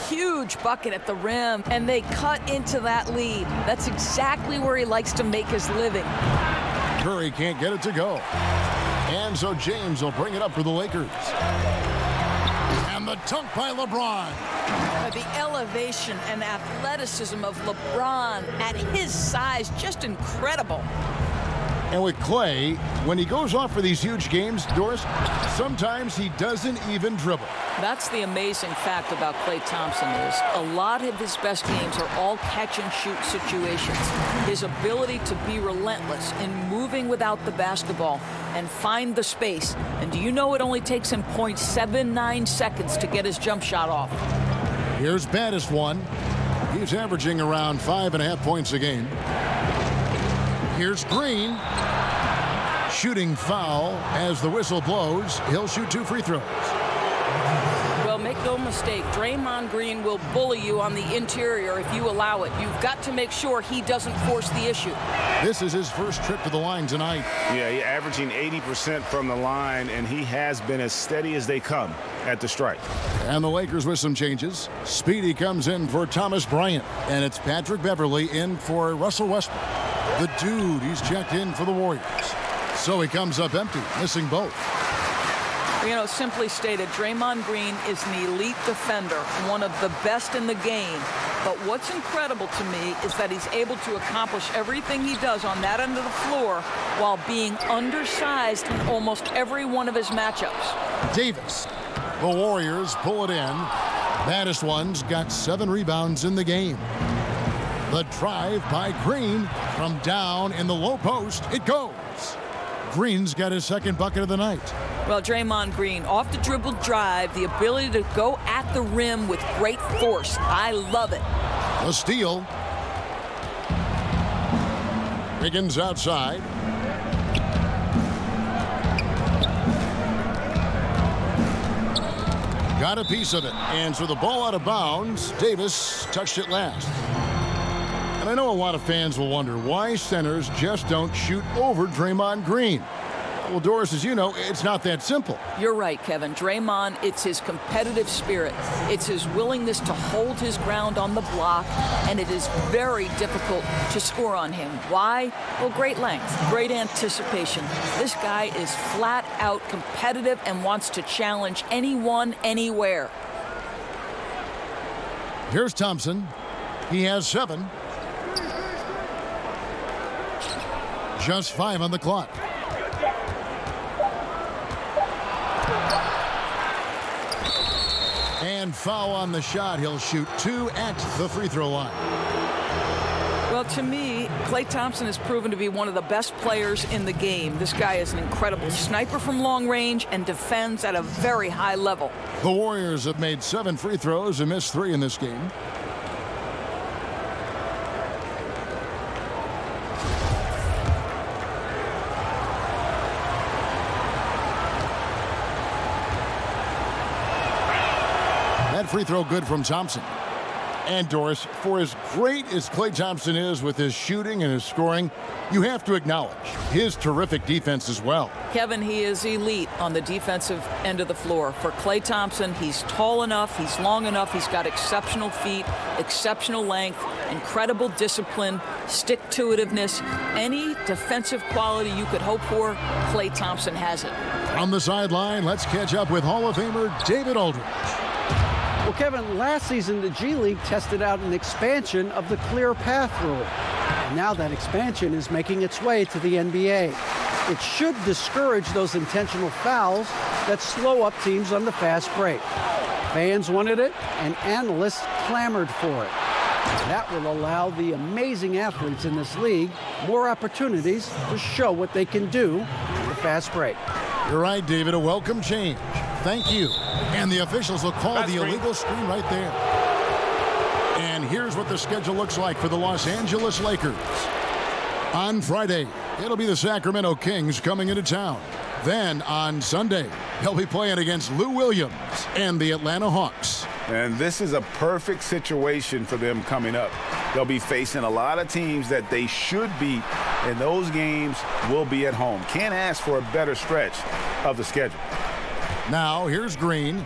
Huge bucket at the rim, and they cut into that lead. That's exactly where he likes to make his living. Curry can't get it to go. And so James will bring it up for the Lakers. And the dunk by LeBron. The elevation and athleticism of LeBron at his size, just incredible. And with Klay, when he goes off for these huge games, Doris, sometimes he doesn't even dribble. That's the amazing fact about Klay Thompson is a lot of his best games are all catch-and-shoot situations. His ability to be relentless in moving without the basketball and find the space. And do you know it only takes him 0.79 seconds to get his jump shot off? Here's baddest one. He's averaging around 5.5 points a game. Here's Green. Shooting foul as the whistle blows. He'll shoot 2 free throws. Well, make no mistake, Draymond Green will bully you on the interior if you allow it. You've got to make sure he doesn't force the issue. This is his first trip to the line tonight. Yeah, he's averaging 80% from the line, and he has been as steady as they come at the strike. And the Lakers with some changes. Speedy comes in for Thomas Bryant, and it's Patrick Beverley in for Russell Westbrook. The dude, he's checked in for the Warriors. So he comes up empty, missing both. You know, simply stated, Draymond Green is an elite defender, one of the best in the game. But what's incredible to me is that he's able to accomplish everything he does on that end of the floor while being undersized in almost every one of his matchups. Davis. The Warriors pull it in. Baddest one's got 7 rebounds in the game. The drive by Green from down in the low post. It goes. Green's got his second bucket of the night. Well, Draymond Green, off the dribble drive, the ability to go at the rim with great force. I love it. A steal. Wiggins outside. Got a piece of it. And so the ball out of bounds. Davis touched it last. And And I know a lot of fans will wonder why centers just don't shoot over Draymond Green. Well, Doris, as you know, it's not that simple. You're right, Kevin. Draymond, it's his competitive spirit. It's his willingness to hold his ground on the block, and it is very difficult to score on him. Why? Well, great length, great anticipation. This guy is flat out competitive and wants to challenge anyone, anywhere. Here's Thompson. He has 7. Just 5 on the clock. And foul on the shot. He'll shoot 2 at the free throw line. Well, to me, Klay Thompson has proven to be one of the best players in the game. This guy is an incredible sniper from long range and defends at a very high level. The Warriors have made 7 free throws and missed 3 in this game. That free throw good from Thompson. And Doris, for as great as Klay Thompson is with his shooting and his scoring, you have to acknowledge his terrific defense as well. Kevin, he is elite on the defensive end of the floor. For Klay Thompson, he's tall enough, he's long enough, he's got exceptional feet, exceptional length, incredible discipline, stick-to-itiveness. Any defensive quality you could hope for, Klay Thompson has it. On the sideline, let's catch up with Hall of Famer David Aldridge. Well, Kevin, last season the G League tested out an expansion of the clear path rule. And now that expansion is making its way to the NBA. It should discourage those intentional fouls that slow up teams on the fast break. Fans wanted it, and analysts clamored for it. That will allow the amazing athletes in this league more opportunities to show what they can do in the fast break. You're right, David. A welcome change. Thank you. And the officials will call the illegal screen right there. And here's what the schedule looks like for the Los Angeles Lakers. On Friday, it'll be the Sacramento Kings coming into town. Then on Sunday, they'll be playing against Lou Williams and the Atlanta Hawks. And this is a perfect situation for them coming up. They'll be facing a lot of teams that they should beat, and those games will be at home. Can't ask for a better stretch of the schedule. Now, here's Green.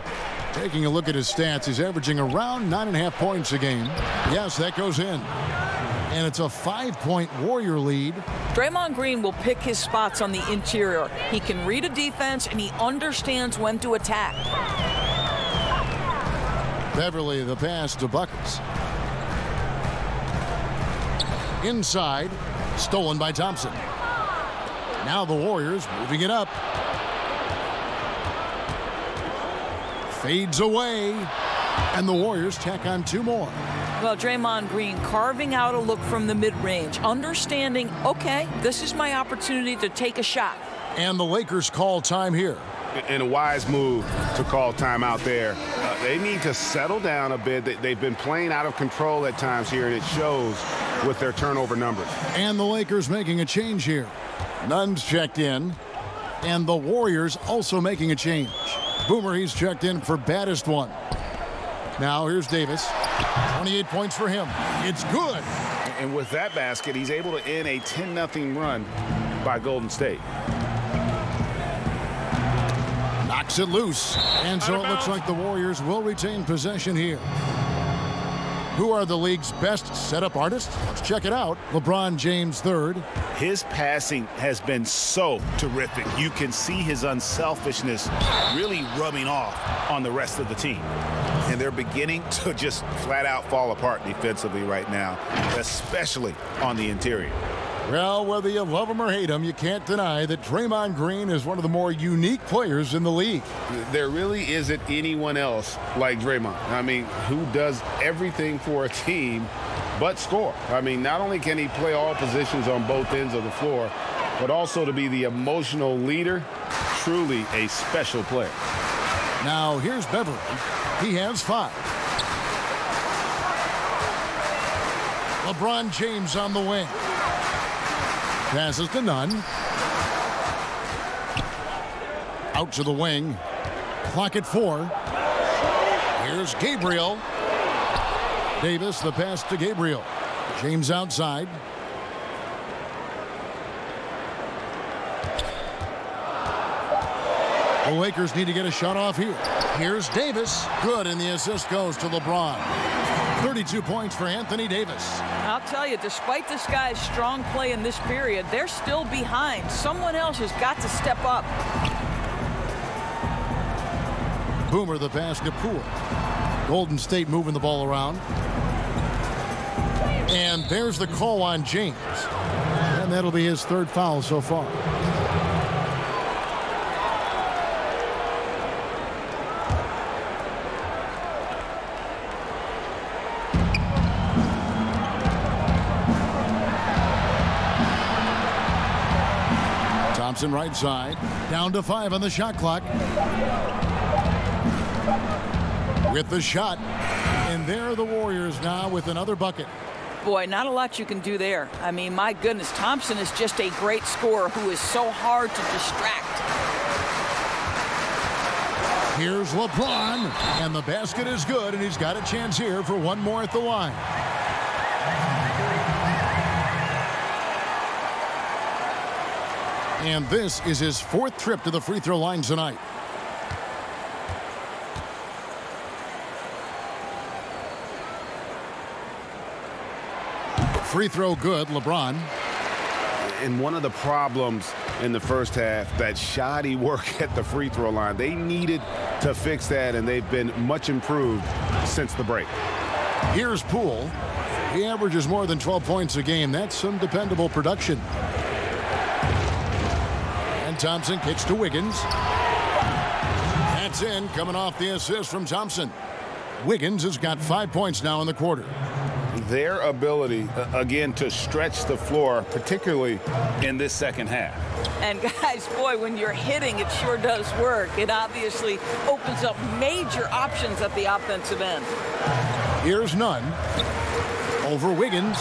Taking a look at his stats, he's averaging around 9.5 points a game. Yes, that goes in. And it's a 5-point Warrior lead. Draymond Green will pick his spots on the interior. He can read a defense, and he understands when to attack. Beverly, the pass to Buckets. Inside, stolen by Thompson. Now the Warriors moving it up. Fades away, and the Warriors tack on 2 more. Well, Draymond Green carving out a look from the mid-range, understanding, okay, this is my opportunity to take a shot. And the Lakers call time here. And a wise move to call time out there. They need to settle down a bit. They've been playing out of control at times here, and it shows with their turnover numbers. And the Lakers making a change here. Nunn's checked in, and the Warriors also making a change. Boomer, he's checked in for baddest one. Now here's Davis. 28 points for him. It's good. And with that basket, he's able to end a 10-0 run by Golden State. Knocks it loose. And so it looks like the Warriors will retain possession here. Who are the league's best setup artists? Let's check it out. LeBron James III. His passing has been so terrific. You can see his unselfishness really rubbing off on the rest of the team. And they're beginning to just flat out fall apart defensively right now, especially on the interior. Well, whether you love him or hate him, you can't deny that Draymond Green is one of the more unique players in the league. There really isn't anyone else like Draymond. I mean, who does everything for a team but score. I mean, not only can he play all positions on both ends of the floor, but also to be the emotional leader. Truly a special player. Now, here's Beverly. He has 5. LeBron James on the wing. Passes to Nunn. Out to the wing. Clock at 4. Here's Gabriel. Davis, the pass to Gabriel. James outside. The Lakers need to get a shot off here. Here's Davis. Good, and the assist goes to LeBron. 32 points for Anthony Davis. I'll tell you, despite this guy's strong play in this period, they're still behind. Someone else has got to step up. Boomer the pass to Poole. Golden State moving the ball around. And there's the call on James. And that'll be his third foul so far. Thompson right side. Down to 5 on the shot clock. With the shot. And there are the Warriors now with another bucket. Boy, not a lot you can do there. I mean, my goodness, Thompson is just a great scorer who is so hard to distract. Here's LeBron, and the basket is good, and he's got a chance here for one more at the line. And this is his 4th trip to the free throw line tonight. Free throw good, LeBron. And one of the problems in the first half, that shoddy work at the free throw line. They needed to fix that, and they've been much improved since the break. Here's Poole. He averages more than 12 points a game. That's some dependable production. And Thompson kicks to Wiggins. That's in, coming off the assist from Thompson. Wiggins has got 5 points now in the quarter. Their ability, again, to stretch the floor, particularly in this second half. And guys, boy, when you're hitting, it sure does work. It obviously opens up major options at the offensive end. Here's Nunn. Over Wiggins.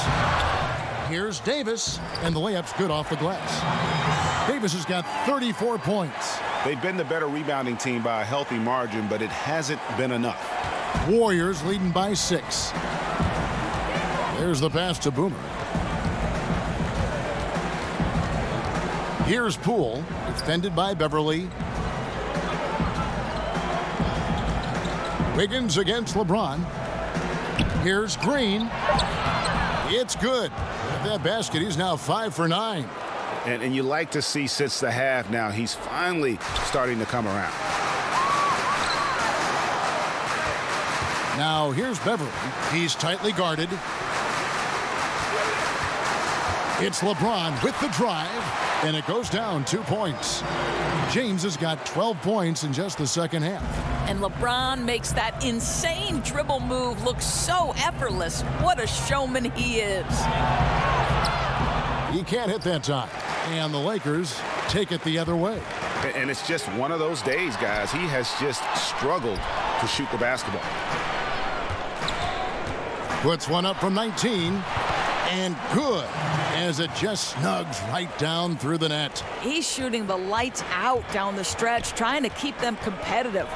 Here's Davis. And the layup's good off the glass. Davis has got 34 points. They've been the better rebounding team by a healthy margin, but it hasn't been enough. Warriors leading by 6. There's the pass to Boomer. Here's Poole, defended by Beverly. Wiggins against LeBron. Here's Green. It's good. With that basket, he's now 5 for 9. And you like to see since the half now, he's finally starting to come around. Now here's Beverly. He's tightly guarded. It's LeBron with the drive, and it goes down 2 points. James has got 12 points in just the second half. And LeBron makes that insane dribble move look so effortless. What a showman he is. He can't hit that time. And the Lakers take it the other way. And it's just one of those days, guys. He has just struggled to shoot the basketball. Puts one up from 19. And good, as it just snugs right down through the net. He's shooting the lights out down the stretch, trying to keep them competitive.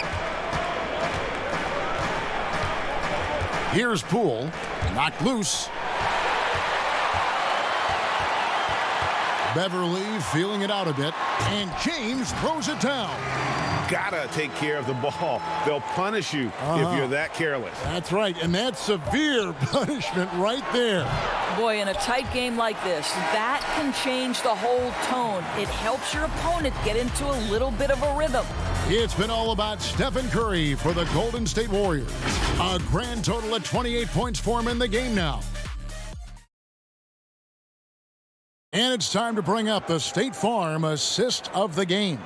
Here's Poole, knocked loose. Beverly feeling it out a bit, and James throws it down. Gotta take care of the ball. They'll punish you if you're that careless. That's right, and that's severe punishment right there. Boy, in a tight game like this, that can change the whole tone. It helps your opponent get into a little bit of a rhythm. It's been all about Stephen Curry for the Golden State Warriors. A grand total of 28 points for him in the game now. And it's time to bring up the State Farm assist of the game.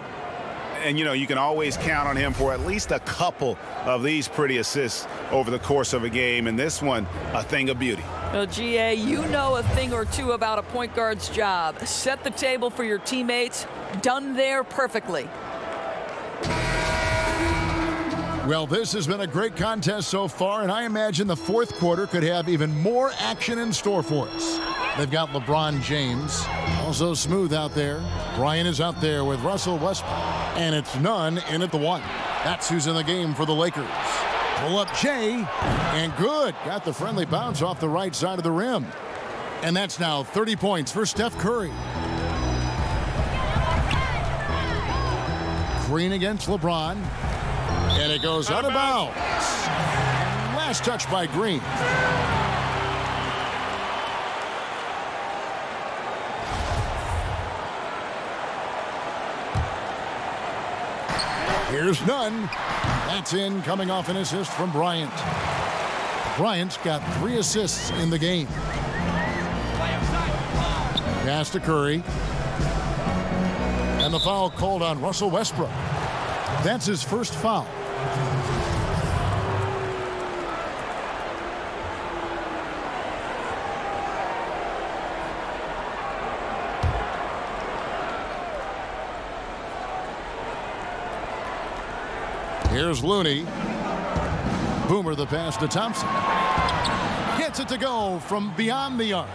And, you know, you can always count on him for at least a couple of these pretty assists over the course of a game. And this one, a thing of beauty. Well, GA, you know a thing or two about a point guard's job. Set the table for your teammates. Done there perfectly. Well, this has been a great contest so far, and I imagine the fourth quarter could have even more action in store for us. They've got LeBron James, also smooth out there. Bryant is out there with Russell Westbrook, and it's Nunn in at the 1. That's who's in the game for the Lakers. Pull up Jay, and good. Got the friendly bounce off the right side of the rim. And that's now 30 points for Steph Curry. Green against LeBron. And it goes out of bounds. Last touch by Green. Here's Nunn. That's in, coming off an assist from Bryant. Bryant's got 3 assists in the game. Pass to Curry. And the foul called on Russell Westbrook. That's his first foul. Here's Looney. Boomer the pass to Thompson. Gets it to go from beyond the arc.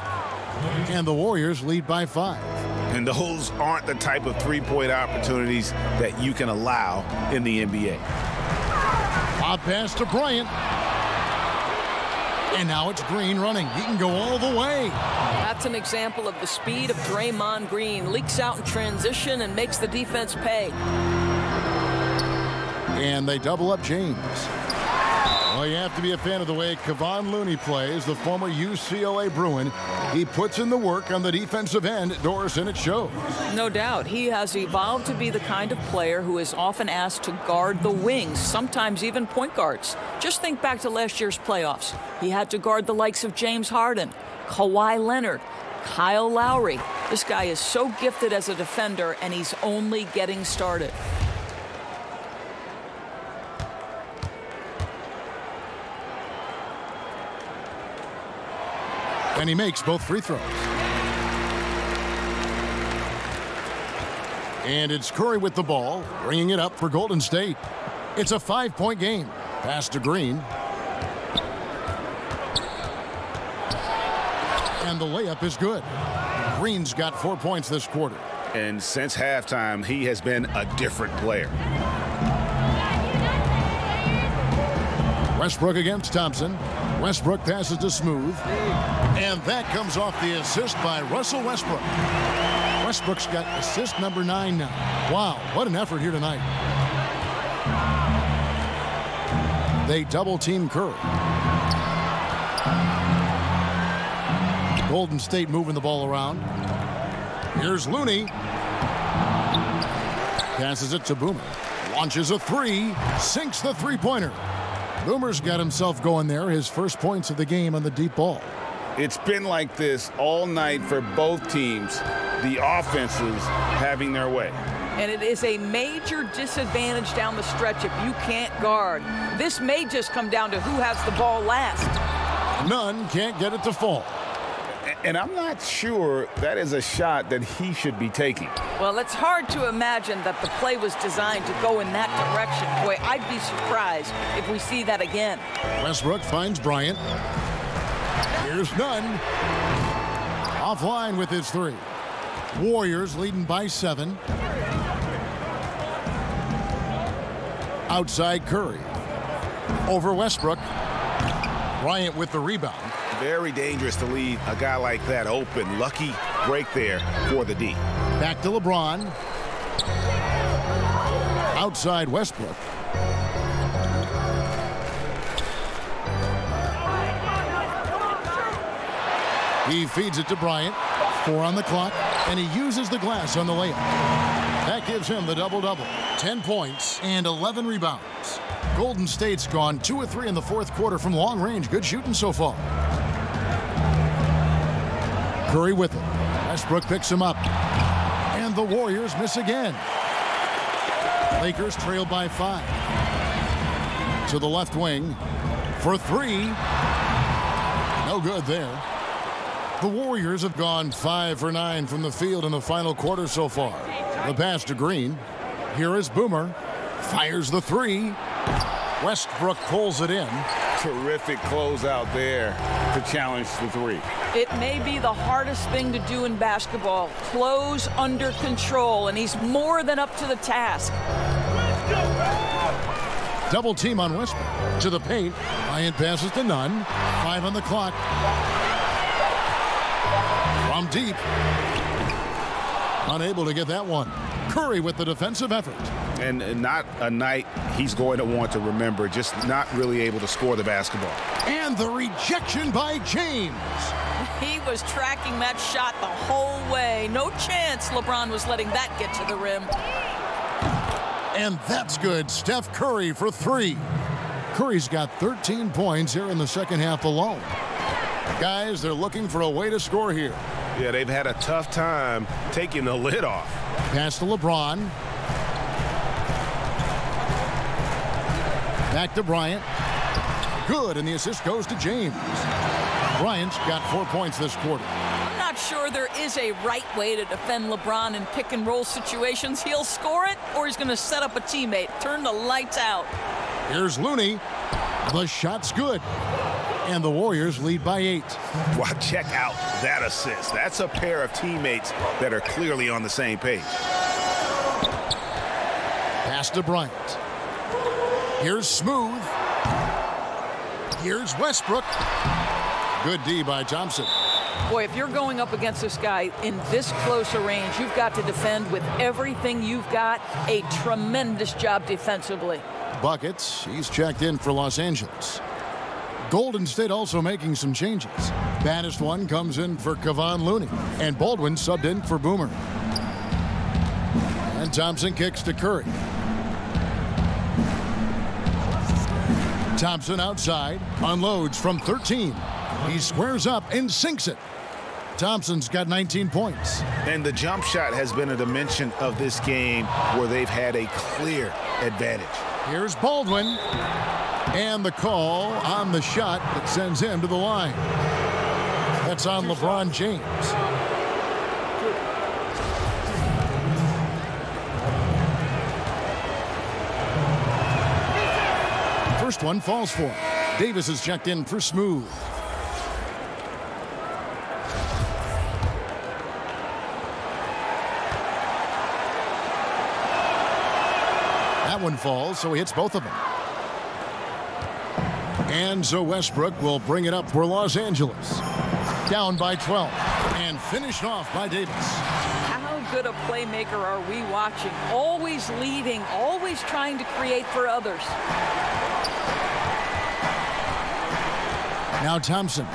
And the Warriors lead by 5. And those aren't the type of three-point opportunities that you can allow in the NBA. Odd pass to Bryant. And now it's Green running. He can go all the way. That's an example of the speed of Draymond Green. Leaks out in transition and makes the defense pay. And they double up James. Well, you have to be a fan of the way Kevon Looney plays, the former UCLA Bruin. He puts in the work on the defensive end, Doris, and it shows. No doubt. He has evolved to be the kind of player who is often asked to guard the wings, sometimes even point guards. Just think back to last year's playoffs. He had to guard the likes of James Harden, Kawhi Leonard, Kyle Lowry. This guy is so gifted as a defender, and he's only getting started. And he makes both free throws. And it's Curry with the ball, bringing it up for Golden State. It's a 5-point game. Pass to Green. And the layup is good. Green's got 4 points this quarter. And since halftime, he has been a different player. Westbrook against Thompson. Westbrook passes to Smooth. And that comes off the assist by Russell Westbrook. Westbrook's got assist number 9 now. Wow, what an effort here tonight. They double team Curry. Golden State moving the ball around. Here's Looney. Passes it to Boomer. Launches a 3. Sinks the three-pointer. Boomer's got himself going there. His first points of the game on the deep ball. It's been like this all night for both teams. The offenses having their way. And it is a major disadvantage down the stretch if you can't guard. This may just come down to who has the ball last. Nunn can't get it to fall. And I'm not sure that is a shot that he should be taking. Well, it's hard to imagine that the play was designed to go in that direction. Boy, I'd be surprised if we see that again. Westbrook finds Bryant. Here's Nunn. Offline with his 3. Warriors leading by 7. Outside Curry. Over Westbrook. Bryant with the rebound. Very dangerous to leave a guy like that open. Lucky break there for the D. Back to LeBron. Outside Westbrook. He feeds it to Bryant. 4 on the clock, and he uses the glass on the layup. That gives him the double-double. 10 points and 11 rebounds. Golden State's gone 2 of 3 in the fourth quarter from long range. Good shooting so far. Curry with it. Westbrook picks him up. And the Warriors miss again. Lakers trail by 5. To the left wing for 3. No good there. The Warriors have gone 5 for 9 from the field in the final quarter so far. The pass to Green. Here is Boomer. Fires the 3. Westbrook pulls it in. Terrific closeout there to challenge the 3. It may be the hardest thing to do in basketball. Close under control, and he's more than up to the task. Double team on Westbrook. To the paint. Bryant passes to Nunn. 5 on the clock. From deep. Unable to get that one. Curry with the defensive effort. And not a night he's going to want to remember, just not really able to score the basketball. And the rejection by James. He was tracking that shot the whole way. No chance LeBron was letting that get to the rim. And that's good. Steph Curry for 3. Curry's got 13 points here in the second half alone. Guys, they're looking for a way to score here. Yeah, they've had a tough time taking the lid off. Pass to LeBron. Back to Bryant. Good, and the assist goes to James. Bryant's got 4 points this quarter. I'm not sure there is a right way to defend LeBron in pick and roll situations. He'll score it, or he's going to set up a teammate. Turn the lights out. Here's Looney. The shot's good. And the Warriors lead by 8. Wow, check out that assist. That's a pair of teammates that are clearly on the same page. Pass to Bryant. Here's Smooth. Here's Westbrook. Good D by Thompson. Boy, if you're going up against this guy in this close a range, you've got to defend with everything you've got. A tremendous job defensively. Buckets. He's checked in for Los Angeles. Golden State also making some changes. Baddest one comes in for Kevon Looney. And Baldwin subbed in for Boomer. And Thompson kicks to Curry. Thompson outside. Unloads from 13. He squares up and sinks it. Thompson's got 19 points. And the jump shot has been a dimension of this game where they've had a clear advantage. Here's Baldwin. And the call on the shot that sends him to the line. That's on LeBron James. First one falls for him. Davis is checked in for Smooth. That one falls, so he hits both of them. And so Westbrook will bring it up for Los Angeles. Down by 12. And finished off by Davis. How good a playmaker are we watching? Always leading, always trying to create for others. Now Thompson.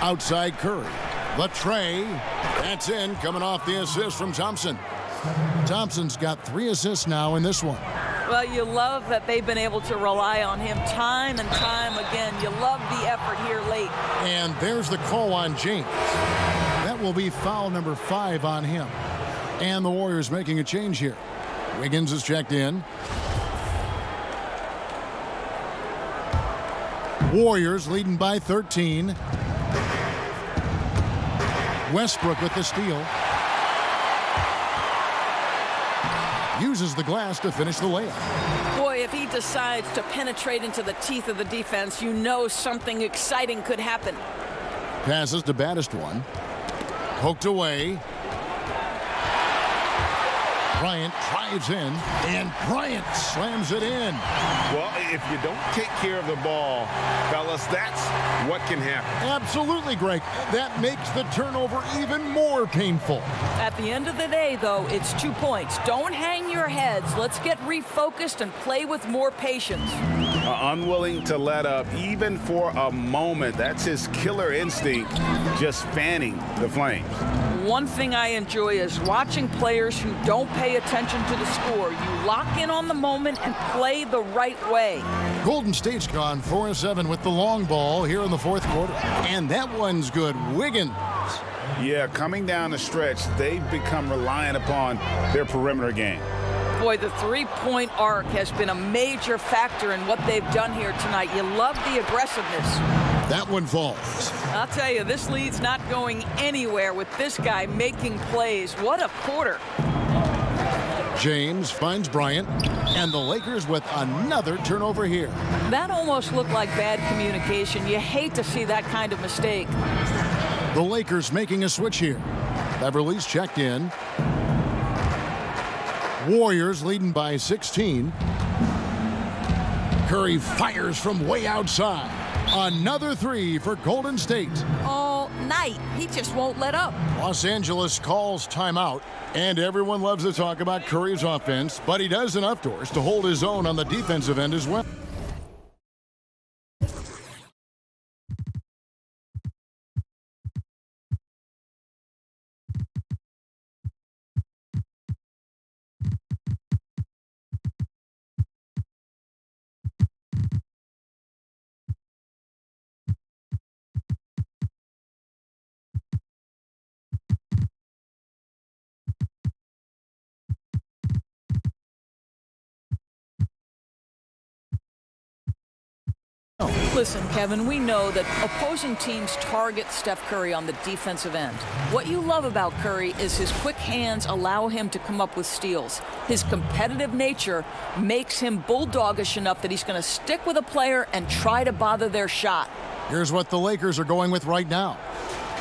Outside Curry. The tray. That's in, coming off the assist from Thompson. Thompson's got 3 assists now in this one. Well, you love that they've been able to rely on him time and time again. You love the effort here late. And there's the call on James. That will be foul number 5 on him. And the Warriors making a change here. Wiggins is checked in. Warriors leading by 13. Westbrook with the steal. Uses the glass to finish the layup. Boy, if he decides to penetrate into the teeth of the defense, you know something exciting could happen. Passes to baddest one. Poked away. Bryant drives in, and Bryant slams it in. Well, if you don't take care of the ball, fellas, that's what can happen. Absolutely, Greg. That makes the turnover even more painful. At the end of the day, though, it's 2 points. Don't hang your heads. Let's get refocused and play with more patience. Unwilling to let up even for a moment. That's his killer instinct, just fanning the flames. One thing I enjoy is watching players who don't pay attention to the score. You lock in on the moment and play the right way. Golden State's gone 4-7 with the long ball here in the fourth quarter. And that one's good. Wiggins. Yeah, coming down the stretch, they've become reliant upon their perimeter game. Boy, the three-point arc has been a major factor in what they've done here tonight. You love the aggressiveness. That one falls. I'll tell you, this lead's not going anywhere with this guy making plays. What a quarter. James finds Bryant, and the Lakers with another turnover here. That almost looked like bad communication. You hate to see that kind of mistake. The Lakers making a switch here. Beverly's checked in. Warriors leading by 16. Curry fires from way outside. Another three for Golden State. All night. He just won't let up. Los Angeles calls timeout, and everyone loves to talk about Curry's offense, but he does enough doors to hold his own on the defensive end as well. Listen, Kevin, we know that opposing teams target Steph Curry on the defensive end. What you love about Curry is his quick hands allow him to come up with steals. His competitive nature makes him bulldogish enough that he's going to stick with a player and try to bother their shot. Here's what the Lakers are going with right now.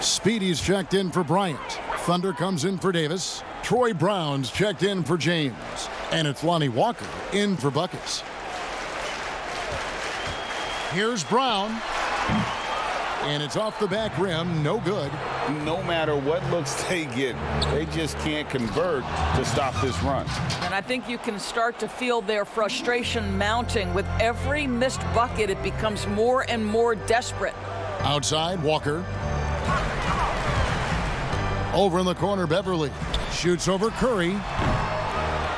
Speedy's checked in for Bryant. Thunder comes in for Davis. Troy Brown's checked in for James. And it's Lonnie Walker in for buckets. Here's Brown. And it's off the back rim. No good. No matter what looks they get, they just can't convert to stop this run. And I think you can start to feel their frustration mounting. With every missed bucket, it becomes more and more desperate. Outside, Walker. Over in the corner, Beverly. Shoots over Curry.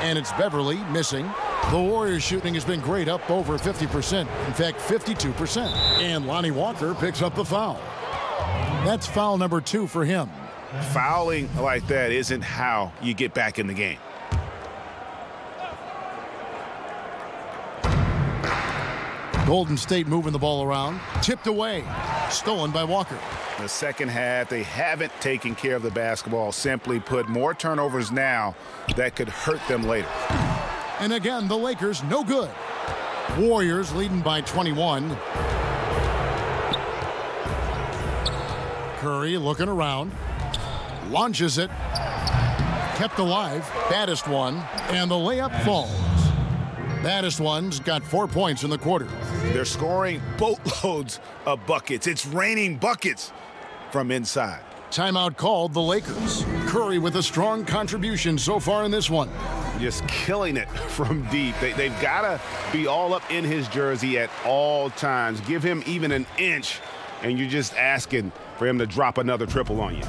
And it's Beverly missing. The Warriors' shooting has been great, up over 50%. In fact, 52%. And Lonnie Walker picks up the foul. That's foul number 2 for him. Fouling like that isn't how you get back in the game. Golden State moving the ball around. Tipped away. Stolen by Walker. The second half, they haven't taken care of the basketball. Simply put, more turnovers now that could hurt them later. And again, the Lakers no good. Warriors leading by 21. Curry looking around. Launches it. Kept alive. Baddest one. And the layup falls. Baddest one's got 4 points in the quarter. They're scoring boatloads of buckets. It's raining buckets from inside. Timeout called the Lakers. Curry with a strong contribution so far in this one. Just killing it from deep. They've got to be all up in his jersey at all times. Give him even an inch, and you're just asking for him to drop another triple on you.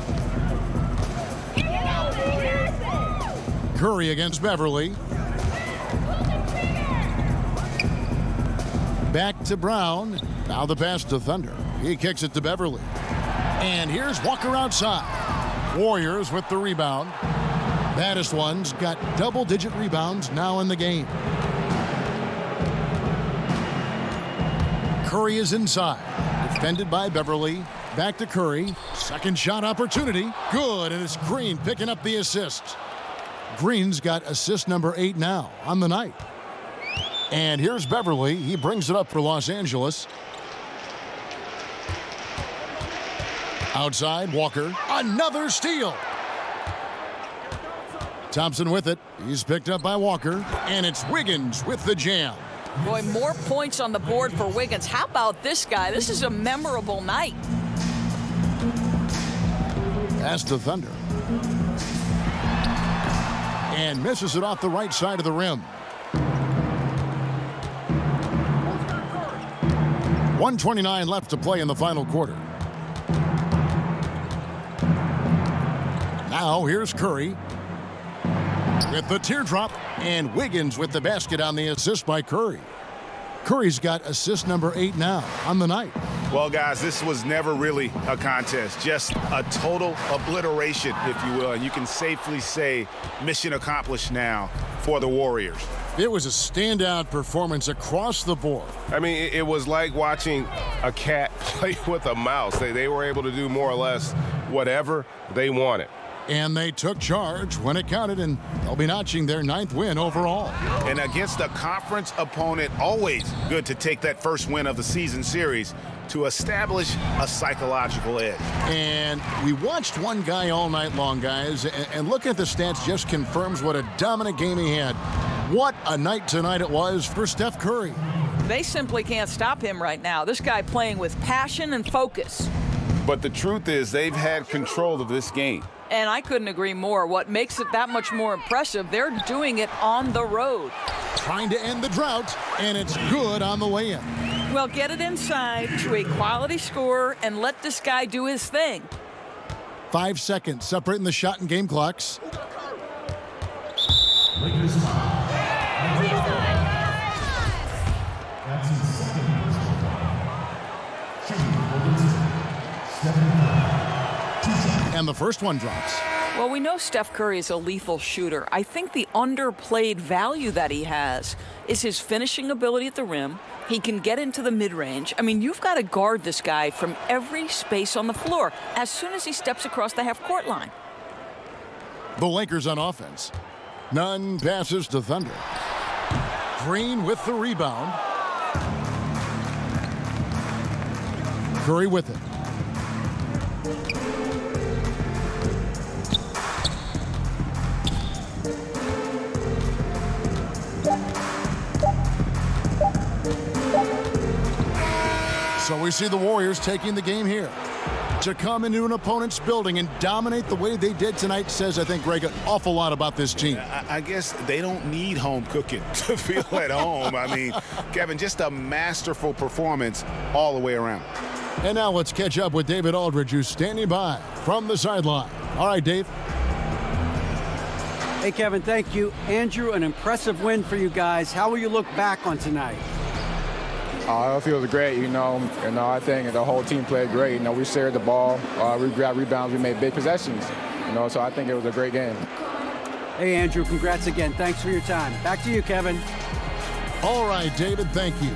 Curry against Beverly. Back to Brown. Now the pass to Thunder. He kicks it to Beverly. And here's Walker outside. Warriors with the rebound. Baddest one's got double-digit rebounds now in the game. Curry is inside. Defended by Beverly. Back to Curry. Second shot opportunity. Good, and it's Green picking up the assist. Green's got assist number 8 now on the night. And here's Beverly. He brings it up for Los Angeles. Outside, Walker. Another steal. Thompson with it. He's picked up by Walker. And it's Wiggins with the jam. Boy, more points on the board for Wiggins. How about this guy? This is a memorable night. Pass to Thunder. And misses it off the right side of the rim. 1:29 left to play in the final quarter. Now here's Curry with the teardrop, and Wiggins with the basket on the assist by Curry. Curry's got assist number 8 now on the night. Well, guys, this was never really a contest, just a total obliteration, if you will. And you can safely say mission accomplished now for the Warriors. It was a standout performance across the board. I mean, it was like watching a cat play with a mouse. They were able to do more or less whatever they wanted. And they took charge when it counted, and they'll be notching their 9th win overall. And against a conference opponent, always good to take that first win of the season series to establish a psychological edge. And we watched one guy all night long, guys, and looking at the stats just confirms what a dominant game he had. What a night tonight it was for Steph Curry. They simply can't stop him right now. This guy playing with passion and focus. But the truth is they've had control of this game. And I couldn't agree more. What makes it that much more impressive, they're doing it on the road. Trying to end the drought, and it's good on the way in. Well, get it inside to a quality scorer and let this guy do his thing. 5 seconds separating the shot and game clocks. And the first one drops. Well, we know Steph Curry is a lethal shooter. I think the underplayed value that he has is his finishing ability at the rim. He can get into the mid-range. I mean, you've got to guard this guy from every space on the floor as soon as he steps across the half-court line. The Lakers on offense. Nunn passes to Thunder. Green with the rebound. Curry with it. So we see the Warriors taking the game here. To come into an opponent's building and dominate the way they did tonight says, I think, Greg, an awful lot about this team. I guess they don't need home cooking to feel at home. I mean, Kevin, just a masterful performance all the way around. And now let's catch up with David Aldridge, who's standing by from the sideline. All right, Dave. Hey, Kevin, thank you. Andrew, an impressive win for you guys. How will you look back on tonight? It feels great, I think the whole team played great. We shared the ball, we grabbed rebounds, we made big possessions, so I think it was a great game. Hey, Andrew, congrats again. Thanks for your time. Back to you, Kevin. All right, David, thank you.